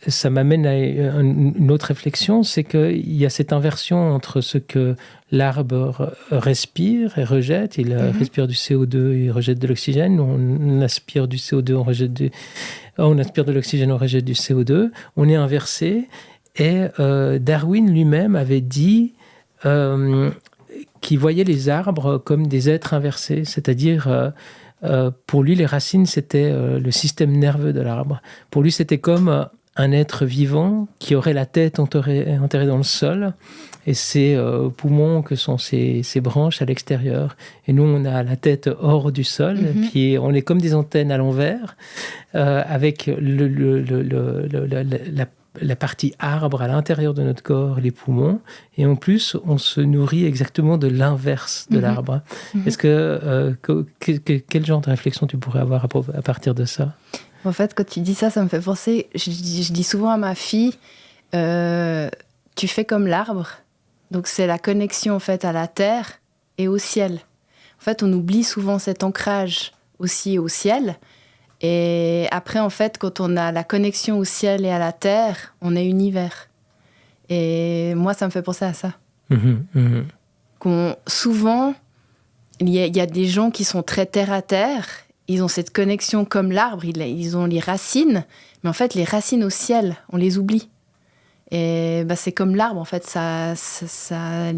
[SPEAKER 2] ça m'amène à une autre réflexion, c'est qu'il y a cette inversion entre ce que l'arbre respire et rejette. Il respire du CO2 et rejette de l'oxygène. On aspire du CO2, on aspire de l'oxygène, on rejette du CO2. On est inversé. Et Darwin lui-même avait dit qu'il voyait les arbres comme des êtres inversés, c'est-à-dire pour lui les racines c'était le système nerveux de l'arbre. Pour lui c'était comme un être vivant qui aurait la tête enterrée dans le sol et ses poumons que sont ses branches à l'extérieur. Et nous on a la tête hors du sol, puis on est comme des antennes à l'envers avec la partie arbre à l'intérieur de notre corps, les poumons, et en plus, on se nourrit exactement de l'inverse de l'arbre. Est-ce quel genre de réflexion tu pourrais avoir à partir de ça?
[SPEAKER 1] En fait, quand tu dis ça, ça me fait penser, je dis souvent à ma fille, tu fais comme l'arbre, donc c'est la connexion en fait à la terre et au ciel. En fait, on oublie souvent cet ancrage aussi au ciel. Et après, en fait, quand on a la connexion au ciel et à la terre, on est univers. Et moi, ça me fait penser à ça. Souvent, il y a des gens qui sont très terre à terre. Ils ont cette connexion comme l'arbre. Ils ont les racines. Mais en fait, les racines au ciel, on les oublie. Et c'est comme l'arbre, en fait.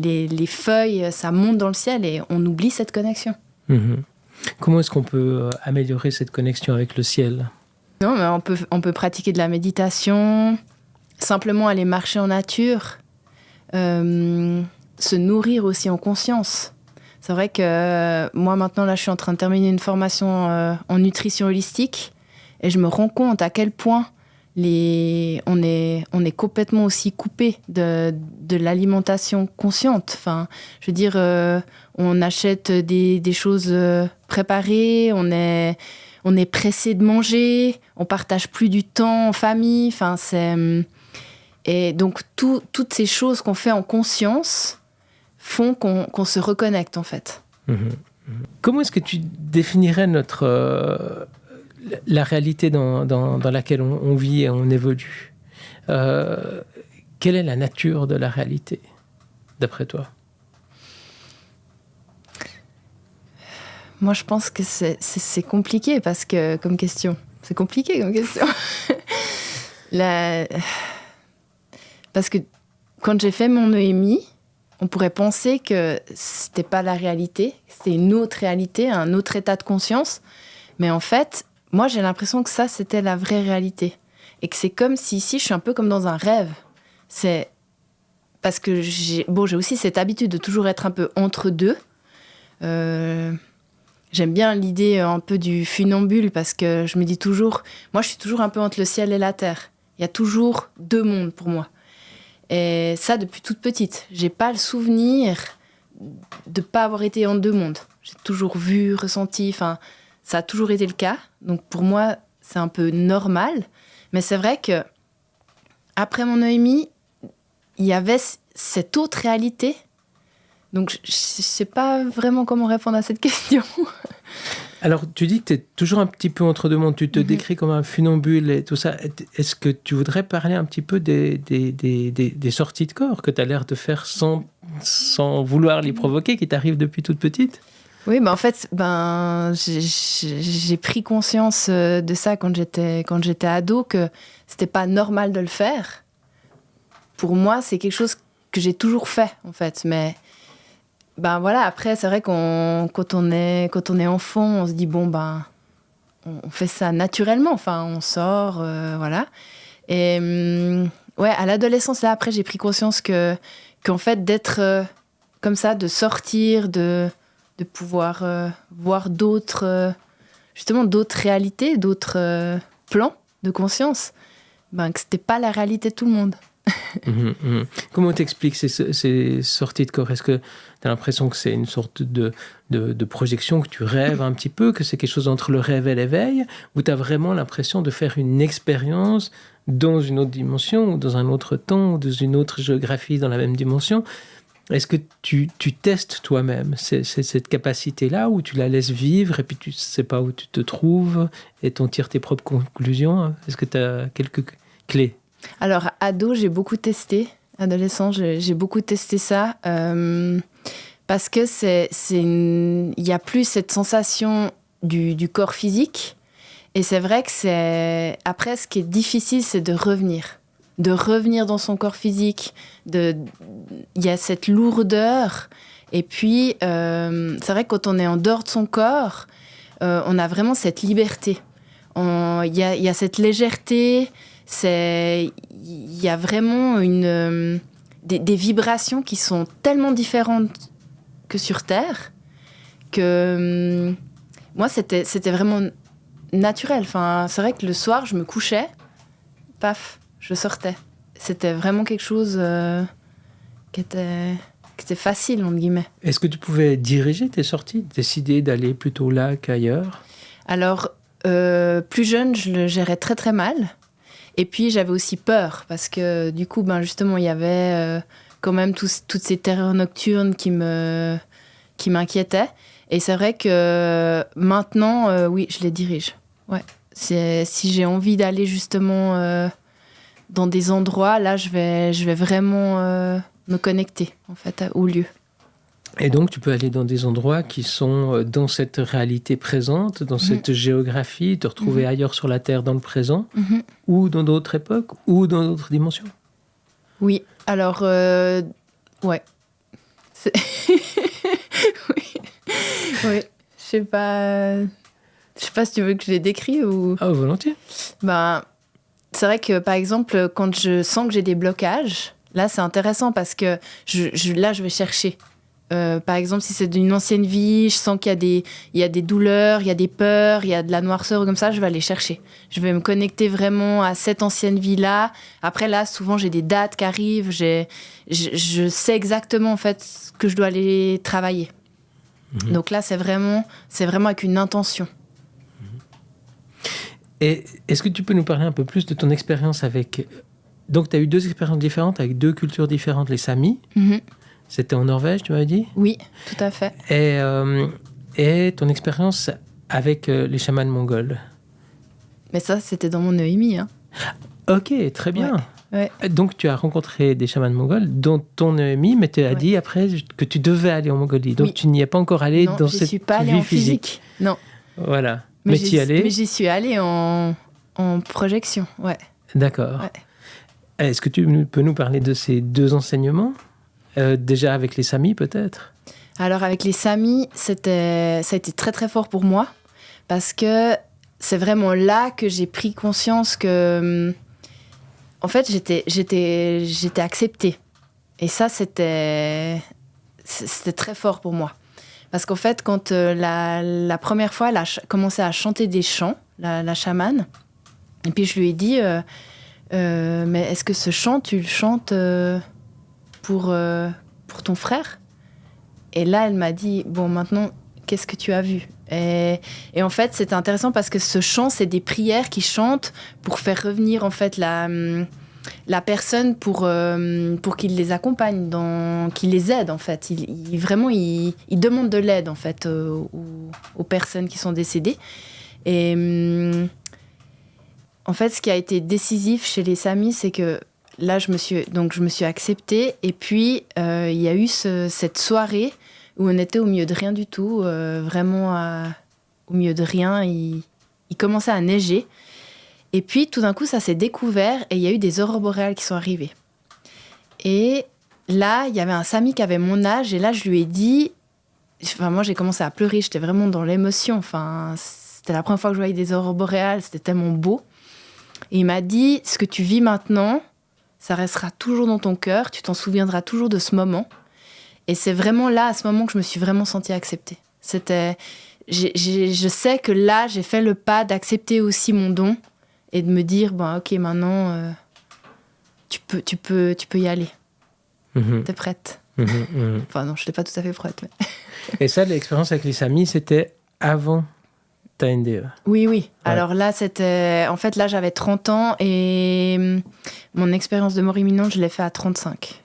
[SPEAKER 1] Les feuilles, ça monte dans le ciel et on oublie cette connexion.
[SPEAKER 2] Comment est-ce qu'on peut améliorer cette connexion avec le ciel?
[SPEAKER 1] Non, mais on peut pratiquer de la méditation, simplement aller marcher en nature, se nourrir aussi en conscience. C'est vrai que moi, maintenant, là, je suis en train de terminer une formation en nutrition holistique et je me rends compte à quel point on est complètement aussi coupé de l'alimentation consciente. Enfin, je veux dire, on achète des choses préparées, on est pressé de manger, on partage plus du temps en famille. Enfin, et donc toutes ces choses qu'on fait en conscience font qu'on se reconnecte en fait.
[SPEAKER 2] Comment est-ce que tu définirais la réalité dans laquelle on vit et on évolue? Quelle est la nature de la réalité, d'après toi?
[SPEAKER 1] Moi, je pense que c'est compliqué comme question. C'est compliqué comme question. Parce que quand j'ai fait mon EMI, on pourrait penser que c'était pas la réalité, c'était une autre réalité, un autre état de conscience. Mais en fait, moi, j'ai l'impression que ça, c'était la vraie réalité. Et que c'est comme si ici, je suis un peu comme dans un rêve. C'est parce que j'ai aussi cette habitude de toujours être un peu entre deux. J'aime bien l'idée un peu du funambule parce que je me dis toujours... Moi, je suis toujours un peu entre le ciel et la terre. Il y a toujours deux mondes pour moi. Et ça, depuis toute petite. J'ai pas le souvenir de pas avoir été en deux mondes. J'ai toujours vu, ressenti... Enfin, ça a toujours été le cas. Donc, pour moi, c'est un peu normal. Mais c'est vrai que après mon EMI, il y avait cette autre réalité. Donc, je ne sais pas vraiment comment répondre à cette question.
[SPEAKER 2] Alors, tu dis que tu es toujours un petit peu entre deux mondes. Tu te décris comme un funambule et tout ça. Est-ce que tu voudrais parler un petit peu des sorties de corps que tu as l'air de faire sans vouloir les provoquer, qui t'arrivent depuis toute petite?
[SPEAKER 1] Oui, en fait, j'ai pris conscience de ça quand j'étais ado, que c'était pas normal de le faire. Pour moi, c'est quelque chose que j'ai toujours fait, en fait. Mais Ben voilà, après, c'est vrai quand on est enfant, on se dit, bon, ben, on fait ça naturellement. Enfin, on sort, voilà. Et ouais, à l'adolescence, là, après, j'ai pris conscience qu'en fait, d'être comme ça, de sortir, de pouvoir voir justement d'autres réalités, d'autres plans de conscience, ben, que c'était pas la réalité de tout le monde.
[SPEAKER 2] Comment t'expliques ces sorties de corps? Est-ce que tu as l'impression que c'est une sorte de projection, que tu rêves un petit peu, que c'est quelque chose entre le rêve et l'éveil, ou tu as vraiment l'impression de faire une expérience dans une autre dimension, ou dans un autre temps, ou dans une autre géographie dans la même dimension? Est-ce que tu testes toi-même cette capacité-là, ou tu la laisses vivre et puis tu ne sais pas où tu te trouves et tu en tires tes propres conclusions? Est-ce que tu as quelques clés?
[SPEAKER 1] Alors, ado, j'ai beaucoup testé. Adolescent, j'ai beaucoup testé ça. Parce que il y a plus cette sensation du corps physique. Et c'est vrai que après, ce qui est difficile, c'est de revenir. De revenir dans son corps physique. Il y a cette lourdeur. Et puis, c'est vrai que quand on est en dehors de son corps, on a vraiment cette liberté. Il y a cette légèreté. Il y a vraiment des vibrations qui sont tellement différentes que sur Terre que moi, c'était vraiment naturel. Enfin, c'est vrai que le soir, je me couchais, paf, je sortais. C'était vraiment quelque chose qui était facile, entre guillemets.
[SPEAKER 2] Est-ce que tu pouvais diriger tes sorties, décider d'aller plutôt là qu'ailleurs?
[SPEAKER 1] Alors, plus jeune, je le gérais très très mal. Et puis, j'avais aussi peur, parce que du coup, ben, justement, il y avait quand même toutes ces terreurs nocturnes qui m'inquiétaient. Et c'est vrai que maintenant, oui, je les dirige. Ouais. Si j'ai envie d'aller justement dans des endroits, là, je vais vraiment me connecter, en fait, au lieu.
[SPEAKER 2] Et donc, tu peux aller dans des endroits qui sont dans cette réalité présente, dans cette géographie, te retrouver ailleurs sur la Terre dans le présent, ou dans d'autres époques, ou dans d'autres dimensions.
[SPEAKER 1] Oui, alors, ouais. Oui. Oui. Je sais pas si tu veux que je les décris ou...
[SPEAKER 2] Ah, volontiers.
[SPEAKER 1] Ben, c'est vrai que, par exemple, quand je sens que j'ai des blocages, là, c'est intéressant parce que là, je vais chercher. Par exemple, si c'est d'une ancienne vie, je sens qu'il y a des douleurs, il y a des peurs, il y a de la noirceur, comme ça, je vais aller chercher. Je vais me connecter vraiment à cette ancienne vie-là. Après, là, souvent, j'ai des dates qui arrivent. Je sais exactement, en fait, ce que je dois aller travailler. Donc là, c'est vraiment avec une intention.
[SPEAKER 2] Et est-ce que tu peux nous parler un peu plus de ton expérience avec... Donc, tu as eu 2 expériences différentes avec 2 cultures différentes, les Samis. C'était en Norvège, tu m'avais dit?
[SPEAKER 1] Oui, tout à fait.
[SPEAKER 2] Et ton expérience avec les chamans mongols?
[SPEAKER 1] Mais ça, c'était dans mon EMI. Hein.
[SPEAKER 2] Ok, très bien.
[SPEAKER 1] Ouais.
[SPEAKER 2] Donc, tu as rencontré des chamans mongols dans ton EMI, mais tu as dit après que tu devais aller en Mongolie. Donc, tu n'y es pas encore allé dans cette vie physique.
[SPEAKER 1] Non, je ne suis pas allée en physique. Non.
[SPEAKER 2] Voilà. Mais tu y allais?
[SPEAKER 1] Mais j'y suis allée en projection, ouais.
[SPEAKER 2] D'accord. Ouais. Est-ce que tu peux nous parler de ces 2 enseignements? Déjà avec les Samis, peut-être? Alors,
[SPEAKER 1] avec les Samis, ça a été très, très fort pour moi. Parce que c'est vraiment là que j'ai pris conscience que... En fait, j'étais acceptée. Et ça, c'était très fort pour moi. Parce qu'en fait, quand la première fois, elle a commencé à chanter des chants, la chamane, et puis je lui ai dit, mais est-ce que ce chant, tu le chantes pour ton frère? Et là, elle m'a dit, bon, maintenant, qu'est-ce que tu as vu? Et en fait, c'était intéressant parce que ce chant, c'est des prières qu'ils chantent pour faire revenir, en fait, la personne pour qu'il les accompagne, qu'il les aide, en fait. Il demande de l'aide, en fait, aux personnes qui sont décédées. Et en fait, ce qui a été décisif chez les Samis, c'est que là, je me suis acceptée. Et puis, il y a eu cette soirée où on était au milieu de rien du tout, vraiment au milieu de rien. Il commençait à neiger. Et puis, tout d'un coup, ça s'est découvert et il y a eu des aurores boréales qui sont arrivées. Et là, il y avait un Sami qui avait mon âge, et là, je lui ai dit... Enfin, moi, j'ai commencé à pleurer, j'étais vraiment dans l'émotion. Enfin, c'était la première fois que je voyais des aurores boréales, c'était tellement beau. Et il m'a dit, ce que tu vis maintenant, ça restera toujours dans ton cœur, tu t'en souviendras toujours de ce moment. Et c'est vraiment là, à ce moment, que je me suis vraiment sentie acceptée. Je sais que là, j'ai fait le pas d'accepter aussi mon don et de me dire, bon, ok, maintenant, tu peux y aller. T'es prête. Enfin, non, je n'étais pas tout à fait prête. Mais...
[SPEAKER 2] Et ça, l'expérience avec les Samis, c'était avant ta NDE?
[SPEAKER 1] Oui. Ouais. Alors là, c'était... En fait, là, j'avais 30 ans et mon expérience de mort imminente, je l'ai fait à 35.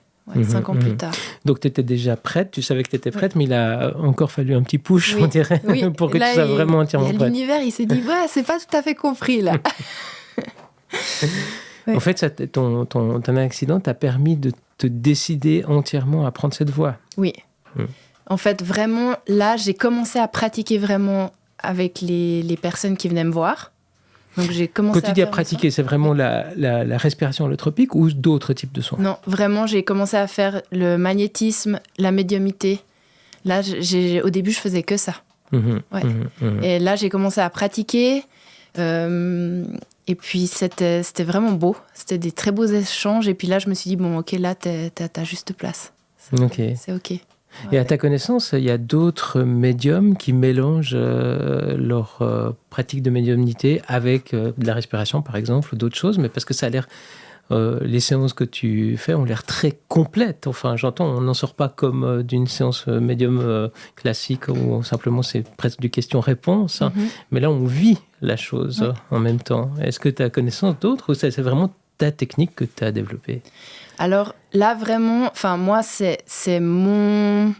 [SPEAKER 1] 5 ans plus tard.
[SPEAKER 2] Donc, tu étais déjà prête, tu savais que tu étais prête, mais il a encore fallu un petit push, on dirait, pour que
[SPEAKER 1] là,
[SPEAKER 2] tu sois vraiment entièrement prête.
[SPEAKER 1] L'univers, il s'est dit, c'est pas tout à fait compris, là.
[SPEAKER 2] En fait, ton accident t'a permis de te décider entièrement à prendre cette voie.
[SPEAKER 1] Oui. En fait, vraiment, là, j'ai commencé à pratiquer vraiment avec les personnes qui venaient me voir. Donc, j'ai commencé
[SPEAKER 2] quand tu dis à pratiquer, c'est vraiment la respiration holotropique ou d'autres types de soins?
[SPEAKER 1] Non, vraiment, j'ai commencé à faire le magnétisme, la médiumnité. Là, au début, je faisais que ça. Et là, j'ai commencé à pratiquer. Et puis, c'était vraiment beau. C'était des très beaux échanges. Et puis là, je me suis dit, bon, ok, là, t'as juste place. C'est ok.
[SPEAKER 2] Et à ta connaissance, il y a d'autres médiums qui mélangent leur pratique de médiumnité avec de la respiration, par exemple, ou d'autres choses, mais parce que ça a l'air... les séances que tu fais ont l'air très complètes. Enfin, j'entends, on n'en sort pas comme d'une séance médium classique où simplement c'est presque du question-réponse. Mais là, on vit la chose en même temps. Est-ce que tu as connaissance d'autres ou c'est vraiment ta technique que tu as développée? Alors
[SPEAKER 1] là, vraiment, moi, c'est ma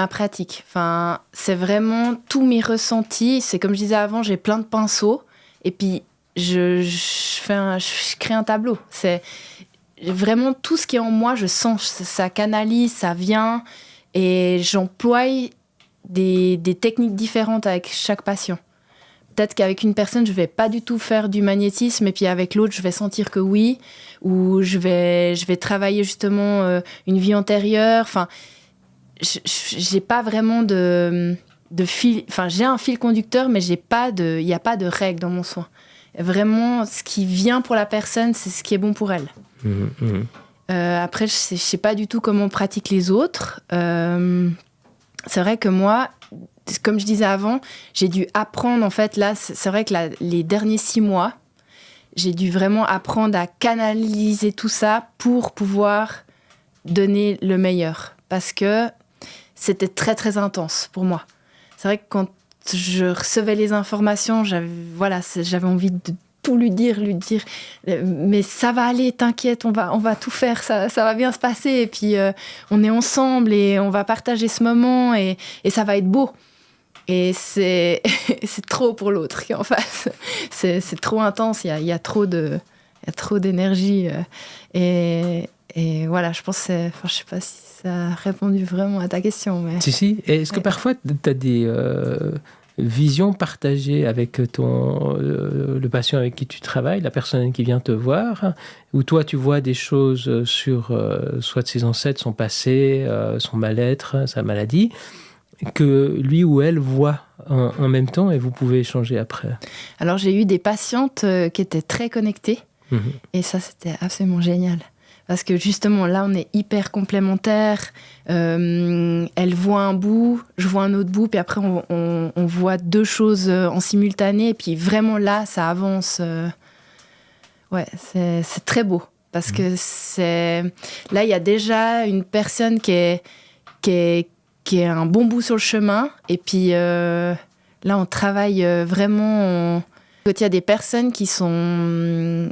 [SPEAKER 1] pratique. Enfin, c'est vraiment tous mes ressentis. C'est comme je disais avant, j'ai plein de pinceaux. Et puis, je crée un tableau. C'est vraiment tout ce qui est en moi, je sens, ça canalise, ça vient. Et j'emploie des techniques différentes avec chaque patient. Peut-être qu'avec une personne, je ne vais pas du tout faire du magnétisme, et puis avec l'autre, je vais sentir que oui, ou je vais travailler justement une vie antérieure. Enfin, j'ai pas vraiment de fil... Enfin, j'ai un fil conducteur, mais il n'y a pas de règle dans mon soin. Vraiment, ce qui vient pour la personne, c'est ce qui est bon pour elle. Après, je sais pas du tout comment on pratique les autres. C'est vrai que moi... Comme je disais avant, j'ai dû apprendre, en fait, là, c'est vrai que les derniers 6 mois, j'ai dû vraiment apprendre à canaliser tout ça pour pouvoir donner le meilleur. Parce que c'était très, très intense pour moi. C'est vrai que quand je recevais les informations, j'avais envie de tout lui dire, mais ça va aller, t'inquiète, on va tout faire, ça va bien se passer, et puis on est ensemble et on va partager ce moment et ça va être beau. Et c'est trop pour l'autre qui est en face. C'est trop intense, il y a trop d'énergie. Et voilà, je pense que je sais pas si ça a répondu vraiment à ta question. Mais...
[SPEAKER 2] Si. Et est-ce que parfois tu as des visions partagées avec le patient avec qui tu travailles, la personne qui vient te voir, où toi tu vois des choses sur soit ses ancêtres, son passé, son mal-être, sa maladie, que lui ou elle voit en même temps et vous pouvez échanger après?
[SPEAKER 1] Alors j'ai eu des patientes qui étaient très connectées et ça c'était absolument génial. Parce que justement, là, on est hyper complémentaires. Elle voit un bout, je vois un autre bout, puis après, on voit 2 choses en simultané. Et puis vraiment, là, ça avance. C'est très beau. Parce que là, il y a déjà une personne qui est un bon bout sur le chemin. Et puis là, on travaille vraiment... Quand il y a des personnes qui sont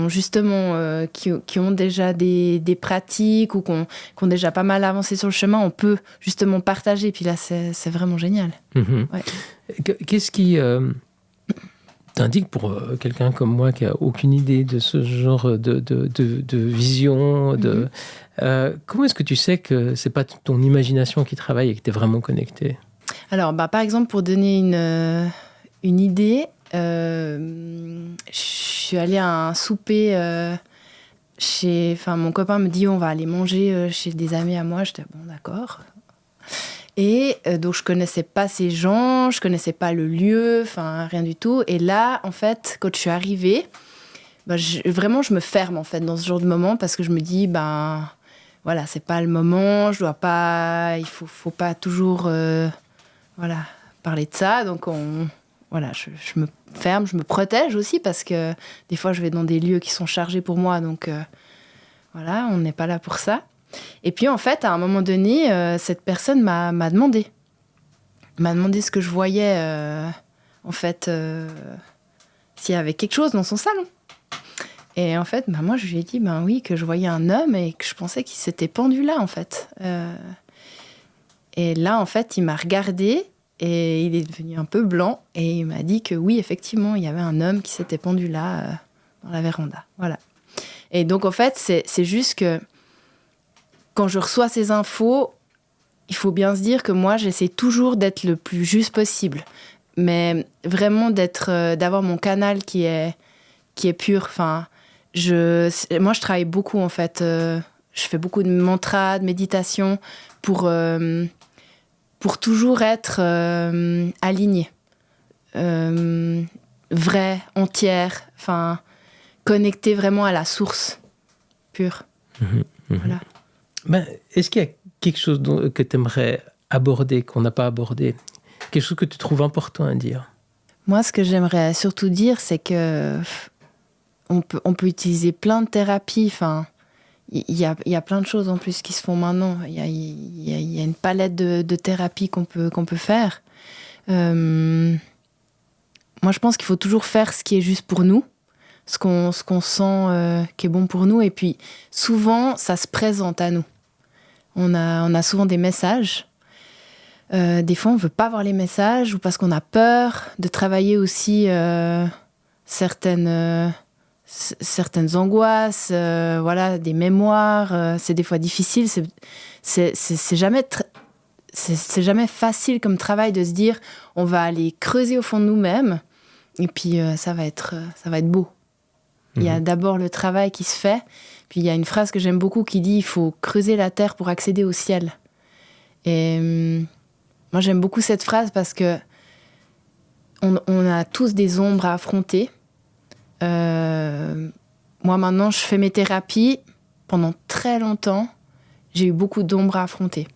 [SPEAKER 1] justement, qui ont déjà des pratiques ou qui ont déjà pas mal avancé sur le chemin, on peut justement partager. Puis là, c'est vraiment génial.
[SPEAKER 2] Qu'est-ce qui t'indique pour quelqu'un comme moi qui n'a aucune idée de ce genre de vision comment est-ce que tu sais que c'est pas ton imagination qui travaille et que tu es vraiment connecté?
[SPEAKER 1] Alors, par exemple, pour donner une idée... je suis allée à un souper mon copain me dit on va aller manger chez des amis à moi. J'étais bon, d'accord. Et donc, je connaissais pas ces gens, je connaissais pas le lieu, enfin, rien du tout. Et là, en fait, quand je suis arrivée, vraiment, je me ferme, en fait, dans ce genre de moment parce que je me dis, voilà, c'est pas le moment, je dois pas... Il faut pas toujours, parler de ça. Donc, je me ferme, je me protège aussi parce que des fois, je vais dans des lieux qui sont chargés pour moi. Donc, on n'est pas là pour ça. Et puis, en fait, à un moment donné, cette personne m'a demandé ce que je voyais, s'il y avait quelque chose dans son salon. Et en fait, moi, je lui ai dit, oui, que je voyais un homme et que je pensais qu'il s'était pendu là, en fait. Et là, en fait, il m'a regardé et il est devenu un peu blanc et il m'a dit que oui, effectivement, il y avait un homme qui s'était pendu là, dans la véranda. Voilà. Et donc, en fait, c'est juste que quand je reçois ces infos, il faut bien se dire que moi, j'essaie toujours d'être le plus juste possible. Mais vraiment d'avoir mon canal qui est pur. Enfin, moi, je travaille beaucoup, en fait. Je fais beaucoup de mantras, de méditation pour toujours être alignée. Vraie, entière. Enfin, connectée vraiment à la source pure. Voilà.
[SPEAKER 2] Est-ce qu'il y a quelque chose que tu aimerais aborder, qu'on n'a pas abordé? Quelque chose que tu trouves important à dire?
[SPEAKER 1] Moi, ce que j'aimerais surtout dire, c'est que on peut utiliser plein de thérapies. Enfin, il y a plein de choses en plus qui se font maintenant. Il y a une palette de thérapies qu'on peut faire. Moi, je pense qu'il faut toujours faire ce qui est juste pour nous, ce qu'on sent qui est bon pour nous. Et puis, souvent, ça se présente à nous. On a souvent des messages. Des fois, on ne veut pas voir les messages ou parce qu'on a peur de travailler aussi certaines angoisses, des mémoires. C'est des fois difficile. C'est jamais facile comme travail de se dire on va aller creuser au fond de nous-mêmes et puis ça va être beau. Il y a d'abord le travail qui se fait. Puis il y a une phrase que j'aime beaucoup qui dit « il faut creuser la terre pour accéder au ciel ». Et moi, j'aime beaucoup cette phrase parce que on a tous des ombres à affronter. Moi, maintenant, je fais mes thérapies. Pendant très longtemps, j'ai eu beaucoup d'ombres à affronter.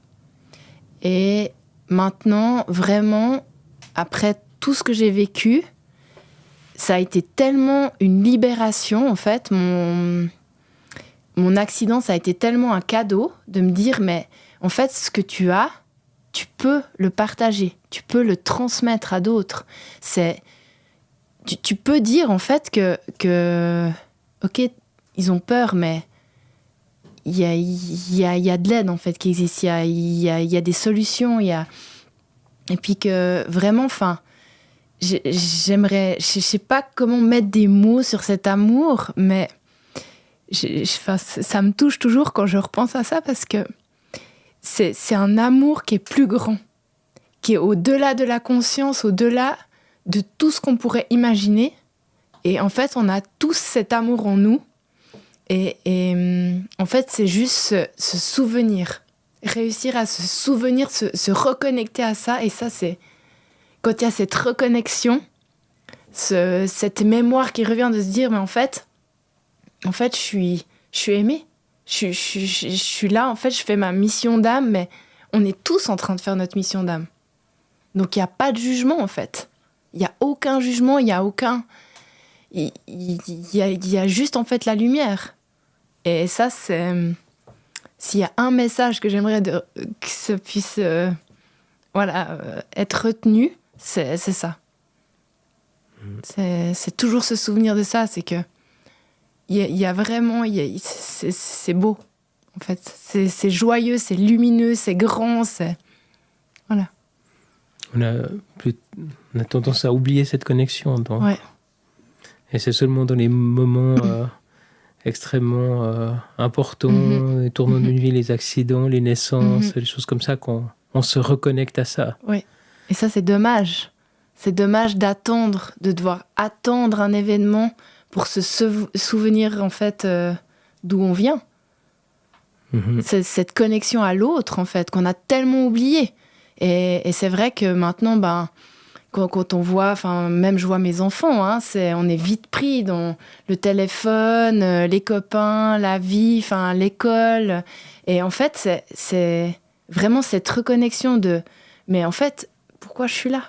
[SPEAKER 1] Et maintenant, vraiment, après tout ce que j'ai vécu, ça a été tellement une libération, en fait. Mon accident, ça a été tellement un cadeau de me dire, mais en fait, ce que tu as, tu peux le partager, tu peux le transmettre à d'autres. Tu peux dire, en fait, que ok, ils ont peur, mais il y a de l'aide, en fait, qui existe. Il y a des solutions. Et puis que, vraiment, enfin, j'aimerais... Je sais pas comment mettre des mots sur cet amour, mais... ça me touche toujours quand je repense à ça parce que c'est un amour qui est plus grand, qui est au-delà de la conscience, au-delà de tout ce qu'on pourrait imaginer. Et en fait, on a tous cet amour en nous. Et en fait, c'est juste se souvenir, réussir à se souvenir, se reconnecter à ça. Et ça, c'est quand il y a cette reconnexion, cette mémoire qui revient de se dire, mais en fait, je suis aimée. Je suis là, en fait, je fais ma mission d'âme, mais on est tous en train de faire notre mission d'âme. Donc, il n'y a pas de jugement, en fait. Il n'y a aucun jugement, il n'y a aucun... Il y a juste, en fait, la lumière. Et ça, c'est... S'il y a un message que j'aimerais que ça puisse être retenu, c'est ça. C'est toujours se souvenir de ça, c'est que il y a vraiment... c'est beau, en fait. C'est joyeux, c'est lumineux, c'est grand, c'est... Voilà.
[SPEAKER 2] On a tendance à oublier cette connexion. Donc.
[SPEAKER 1] Ouais.
[SPEAKER 2] Et c'est seulement dans les moments extrêmement importants, les tournants d'une vie, les accidents, les naissances, les choses comme ça, qu'on se reconnecte à ça.
[SPEAKER 1] Oui. Et ça, c'est dommage. C'est dommage de devoir attendre un événement pour se souvenir, en fait, d'où on vient. C'est cette connexion à l'autre, en fait, qu'on a tellement oublié. Et c'est vrai que maintenant, quand on voit, même je vois mes enfants, on est vite pris dans le téléphone, les copains, la vie, l'école. Et en fait, c'est vraiment cette reconnexion de... Mais en fait, pourquoi je suis là ?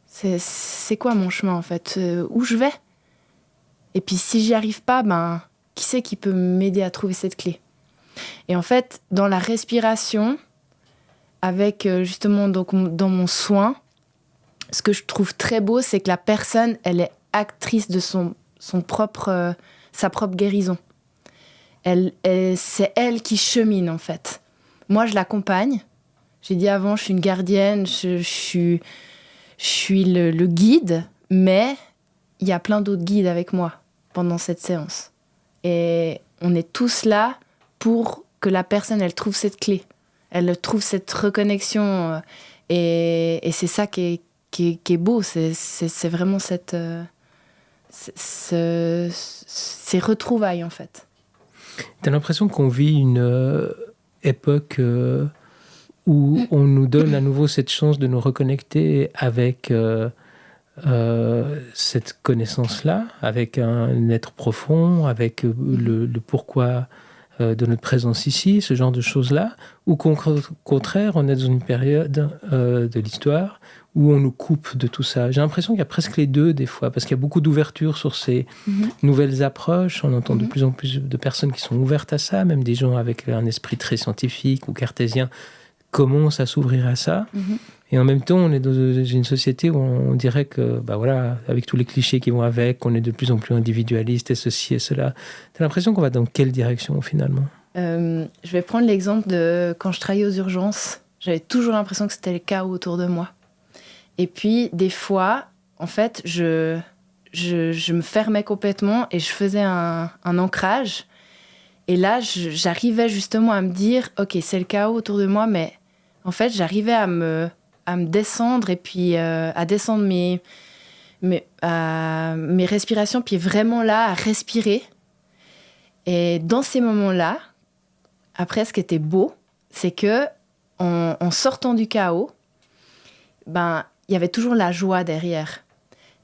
[SPEAKER 1] C'est quoi mon chemin, en fait ? Où je vais ? Et puis si j'y arrive pas, qui c'est qui peut m'aider à trouver cette clé ? Et en fait, dans la respiration, avec justement donc, dans mon soin, ce que je trouve très beau, c'est que la personne, elle est actrice de sa propre guérison. C'est elle qui chemine, en fait. Moi, je l'accompagne. J'ai dit avant, je suis une gardienne, je suis le guide, mais il y a plein d'autres guides avec moi pendant cette séance. Et on est tous là pour que la personne, elle trouve cette clé. Elle trouve cette reconnexion. Et c'est ça qui est beau. C'est vraiment ces retrouvailles, en fait.
[SPEAKER 2] T'as l'impression qu'on vit une époque où on nous donne à nouveau cette chance de nous reconnecter avec cette connaissance-là, avec un être profond, avec le pourquoi de notre présence ici, ce genre de choses-là, ou qu'au contraire, on est dans une période de l'histoire où on nous coupe de tout ça. J'ai l'impression qu'il y a presque les deux des fois, parce qu'il y a beaucoup d'ouverture sur ces nouvelles approches. On entend de plus en plus de personnes qui sont ouvertes à ça, même des gens avec un esprit très scientifique ou cartésien commencent à s'ouvrir à ça. Et en même temps, on est dans une société où on dirait que, avec tous les clichés qui vont avec, on est de plus en plus individualiste et ceci et cela. T'as l'impression qu'on va dans quelle direction finalement ?
[SPEAKER 1] Je vais prendre l'exemple de quand je travaillais aux urgences. J'avais toujours l'impression que c'était le chaos autour de moi. Et puis, des fois, en fait, je me fermais complètement et je faisais un ancrage. Et là, j'arrivais justement à me dire, OK, c'est le chaos autour de moi, mais en fait, j'arrivais à me descendre et puis à descendre mes respirations, puis vraiment là, à respirer. Et dans ces moments-là, après, ce qui était beau, c'est que en sortant du chaos, il y avait toujours la joie derrière.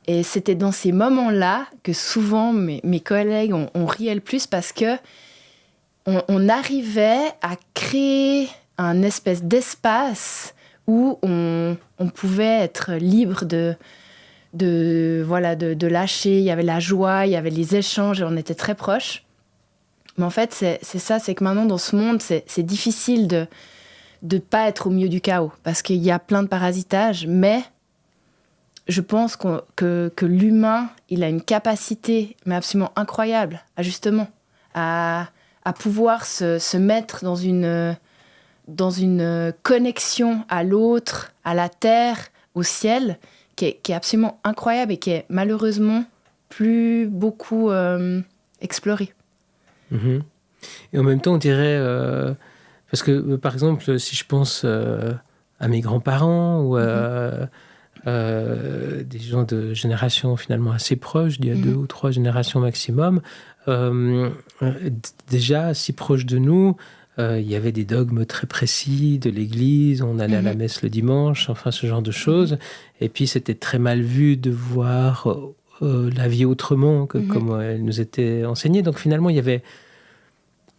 [SPEAKER 1] Et c'était dans ces moments-là que souvent mes collègues on riait le plus parce que on arrivait à créer un espèce d'espace où on pouvait être libre de lâcher. Il y avait la joie, il y avait les échanges et on était très proches. Mais en fait, c'est ça, c'est que maintenant dans ce monde, c'est difficile de pas être au milieu du chaos parce qu'il y a plein de parasitage, mais je pense que l'humain, il a une capacité mais absolument incroyable à pouvoir se mettre dans une connexion à l'autre, à la terre, au ciel, qui est absolument incroyable et qui est malheureusement plus beaucoup explorée.
[SPEAKER 2] Et en même temps, on dirait... parce que, par exemple, si je pense à mes grands-parents ou des gens de génération finalement assez proches, d'il y a 2 ou 3 générations maximum, déjà si proches de nous, il y avait des dogmes très précis de l'Église, on allait à la messe le dimanche, enfin ce genre de choses. Et puis c'était très mal vu de voir la vie autrement que comme elle nous était enseignée. Donc finalement,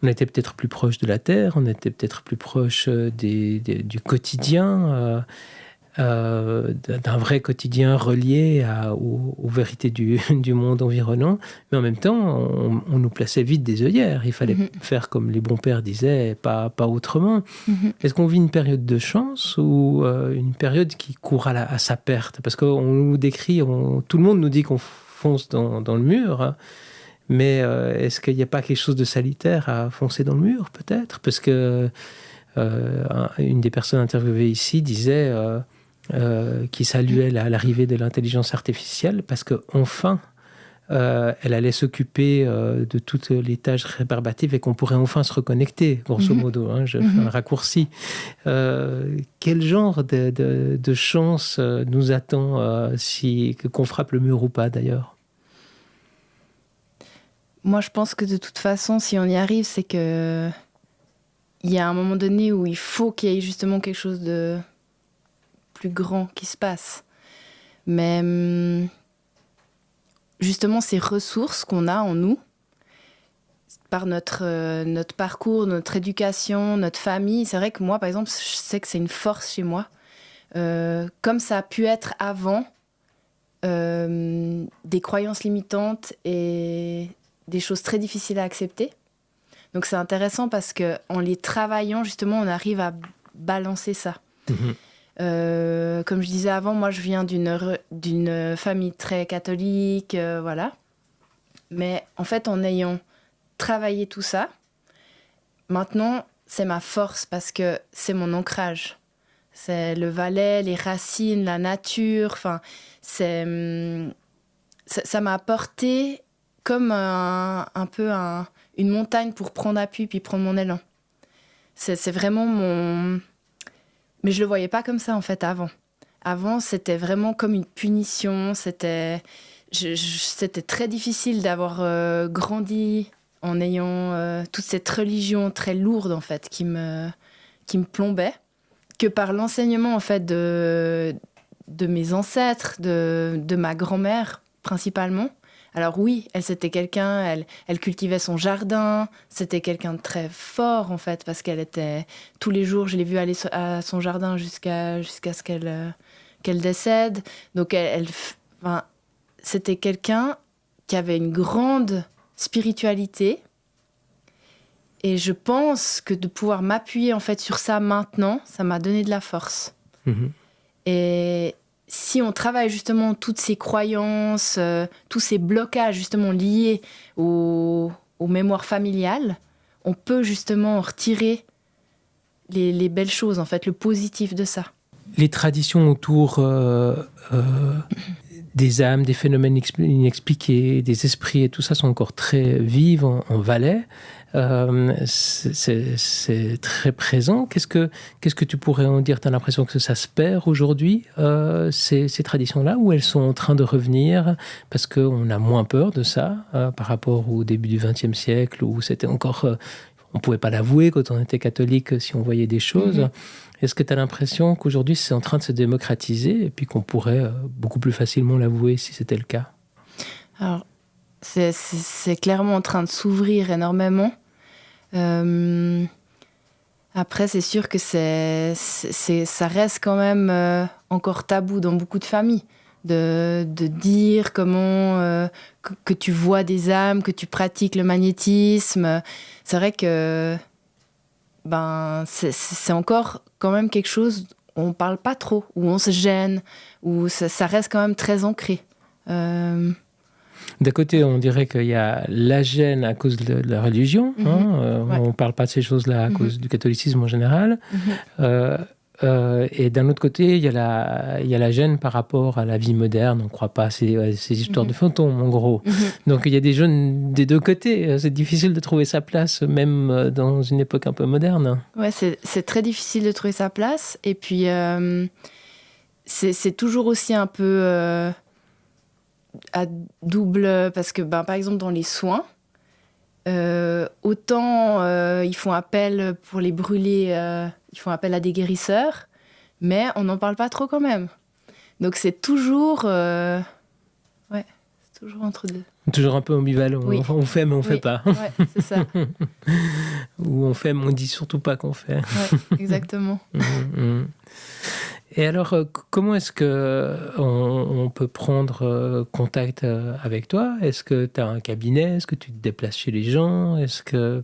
[SPEAKER 2] on était peut-être plus proche de la terre, on était peut-être plus proche du quotidien, d'un vrai quotidien relié aux vérités du monde environnant. Mais en même temps, on nous plaçait vite des œillères. Il fallait faire comme les bons pères disaient, pas autrement. Est-ce qu'on vit une période de chance ou une période qui court à sa perte ? Parce qu'on nous décrit, tout le monde nous dit qu'on fonce dans le mur, hein. Mais est-ce qu'il n'y a pas quelque chose de salutaire à foncer dans le mur, peut-être ? Parce que une des personnes interviewées ici disait qu'il saluait l'arrivée de l'intelligence artificielle parce qu'enfin, elle allait s'occuper de toutes les tâches rébarbatives et qu'on pourrait enfin se reconnecter, grosso modo. Hein, je fais un raccourci. Quel genre de chance nous attend qu'on frappe le mur ou pas, d'ailleurs ?
[SPEAKER 1] Moi, je pense que de toute façon, si on y arrive, c'est que il y a un moment donné où il faut qu'il y ait justement quelque chose de plus grand qui se passe. Mais justement, ces ressources qu'on a en nous, par notre parcours, notre éducation, notre famille, c'est vrai que moi, par exemple, je sais que c'est une force chez moi. Comme ça a pu être avant, des croyances limitantes et des choses très difficiles à accepter. Donc c'est intéressant parce qu'en les travaillant, justement, on arrive à balancer ça. Comme je disais avant, moi je viens d'une famille très catholique, voilà. Mais en fait, en ayant travaillé tout ça, maintenant c'est ma force parce que c'est mon ancrage. C'est le Valais, les racines, la nature. Enfin, ça m'a apporté comme un peu une montagne pour prendre appui puis prendre mon élan. C'est vraiment mon... Mais je le voyais pas comme ça en fait avant. Avant, c'était vraiment comme une punition. C'était très difficile d'avoir grandi en ayant toute cette religion très lourde en fait qui me plombait. Que par l'enseignement en fait de mes ancêtres, de ma grand-mère principalement. Alors oui, c'était quelqu'un, elle cultivait son jardin, c'était quelqu'un de très fort en fait, parce qu'elle était, tous les jours, je l'ai vue aller à son jardin jusqu'à ce qu'elle décède. Donc enfin, c'était quelqu'un qui avait une grande spiritualité. Et je pense que de pouvoir m'appuyer en fait sur ça maintenant, ça m'a donné de la force. Et si on travaille justement toutes ces croyances, tous ces blocages justement liés aux mémoires familiales, on peut justement retirer les belles choses, en fait, le positif de ça.
[SPEAKER 2] Les traditions autour des âmes, des phénomènes inexpliqués, des esprits et tout ça sont encore très vives en Valais. C'est très présent. Qu'est-ce que tu pourrais en dire? Tu as l'impression que ça se perd aujourd'hui, ces traditions-là, ou elles sont en train de revenir parce qu'on a moins peur de ça par rapport au début du XXe siècle où c'était encore... on ne pouvait pas l'avouer quand on était catholique si on voyait des choses. Est-ce que tu as l'impression qu'aujourd'hui c'est en train de se démocratiser et puis qu'on pourrait beaucoup plus facilement l'avouer si c'était le cas?
[SPEAKER 1] Alors, c'est clairement en train de s'ouvrir énormément. Après, c'est sûr que ça reste quand même encore tabou dans beaucoup de familles. De dire comment que tu vois des âmes, que tu pratiques le magnétisme. C'est vrai que c'est encore quand même quelque chose où on ne parle pas trop, où on se gêne, où ça reste quand même très ancré.
[SPEAKER 2] D'un côté, on dirait qu'il y a la gêne à cause de la religion. Ouais. On ne parle pas de ces choses-là à cause du catholicisme en général. Et d'un autre côté, il y a la gêne par rapport à la vie moderne. On ne croit pas à ces histoires de fantômes, en gros. Donc, il y a des jeunes des deux côtés. C'est difficile de trouver sa place, même dans une époque un peu moderne.
[SPEAKER 1] Ouais, c'est très difficile de trouver sa place. Et puis, c'est toujours aussi un peu... à double, parce que par exemple dans les soins, autant ils font appel pour les brûlés, ils font appel à des guérisseurs, mais on n'en parle pas trop quand même. Donc c'est toujours, c'est toujours entre deux.
[SPEAKER 2] Toujours un peu ambivalent.
[SPEAKER 1] Oui.
[SPEAKER 2] On fait mais on fait pas.
[SPEAKER 1] Ouais, c'est ça.
[SPEAKER 2] Ou on fait mais on dit surtout pas qu'on fait.
[SPEAKER 1] Ouais, exactement.
[SPEAKER 2] Et alors, comment est-ce qu'on peut prendre contact avec toi? Est-ce que tu as un cabinet? Est-ce que tu te déplaces chez les gens?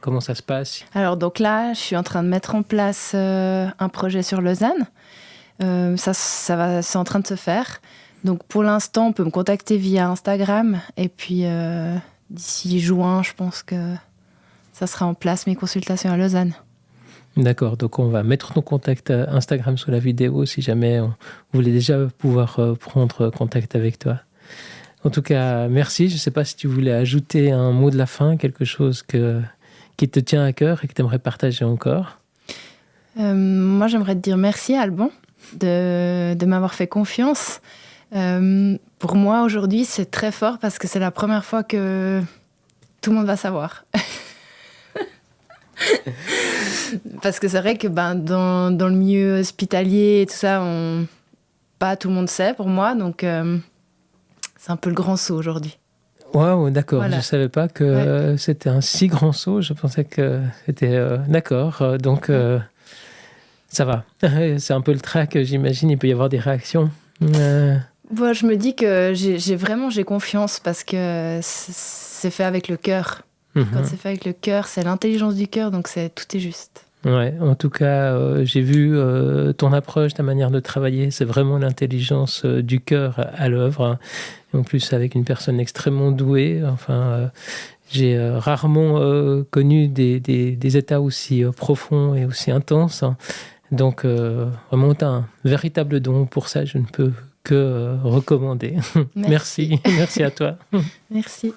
[SPEAKER 2] Comment ça se passe?
[SPEAKER 1] Alors, donc là, je suis en train de mettre en place un projet sur Lausanne. C'est en train de se faire. Donc, pour l'instant, on peut me contacter via Instagram. Et puis, d'ici juin, je pense que ça sera en place, mes consultations à Lausanne. D'accord,
[SPEAKER 2] donc on va mettre ton contact Instagram sous la vidéo si jamais on voulait déjà pouvoir prendre contact avec toi. En tout cas, merci. Je ne sais pas si tu voulais ajouter un mot de la fin, quelque chose qui te tient à cœur et que tu aimerais partager encore.
[SPEAKER 1] Moi, j'aimerais te dire merci, Alban, de m'avoir fait confiance. Pour moi, aujourd'hui, c'est très fort parce que c'est la première fois que tout le monde va savoir. Parce que c'est vrai que dans le milieu hospitalier et tout ça, pas tout le monde sait pour moi, donc c'est un peu le grand saut aujourd'hui.
[SPEAKER 2] Waouh, d'accord.
[SPEAKER 1] Voilà.
[SPEAKER 2] Je ne savais pas que c'était un si grand saut. Je pensais que c'était... d'accord, donc ça va. C'est un peu le trac, j'imagine. Il peut y avoir des réactions.
[SPEAKER 1] Moi, je me dis que j'ai confiance parce que c'est fait avec le cœur. Quand c'est fait avec le cœur, c'est l'intelligence du cœur, donc tout est juste.
[SPEAKER 2] Ouais, en tout cas, j'ai vu ton approche, ta manière de travailler, c'est vraiment l'intelligence du cœur à l'œuvre. Et en plus, avec une personne extrêmement douée. Enfin, j'ai rarement connu des états aussi profonds et aussi intenses. Donc, vraiment, tu as un véritable don pour ça. Je ne peux que recommander. Merci. Merci à toi.
[SPEAKER 1] Merci.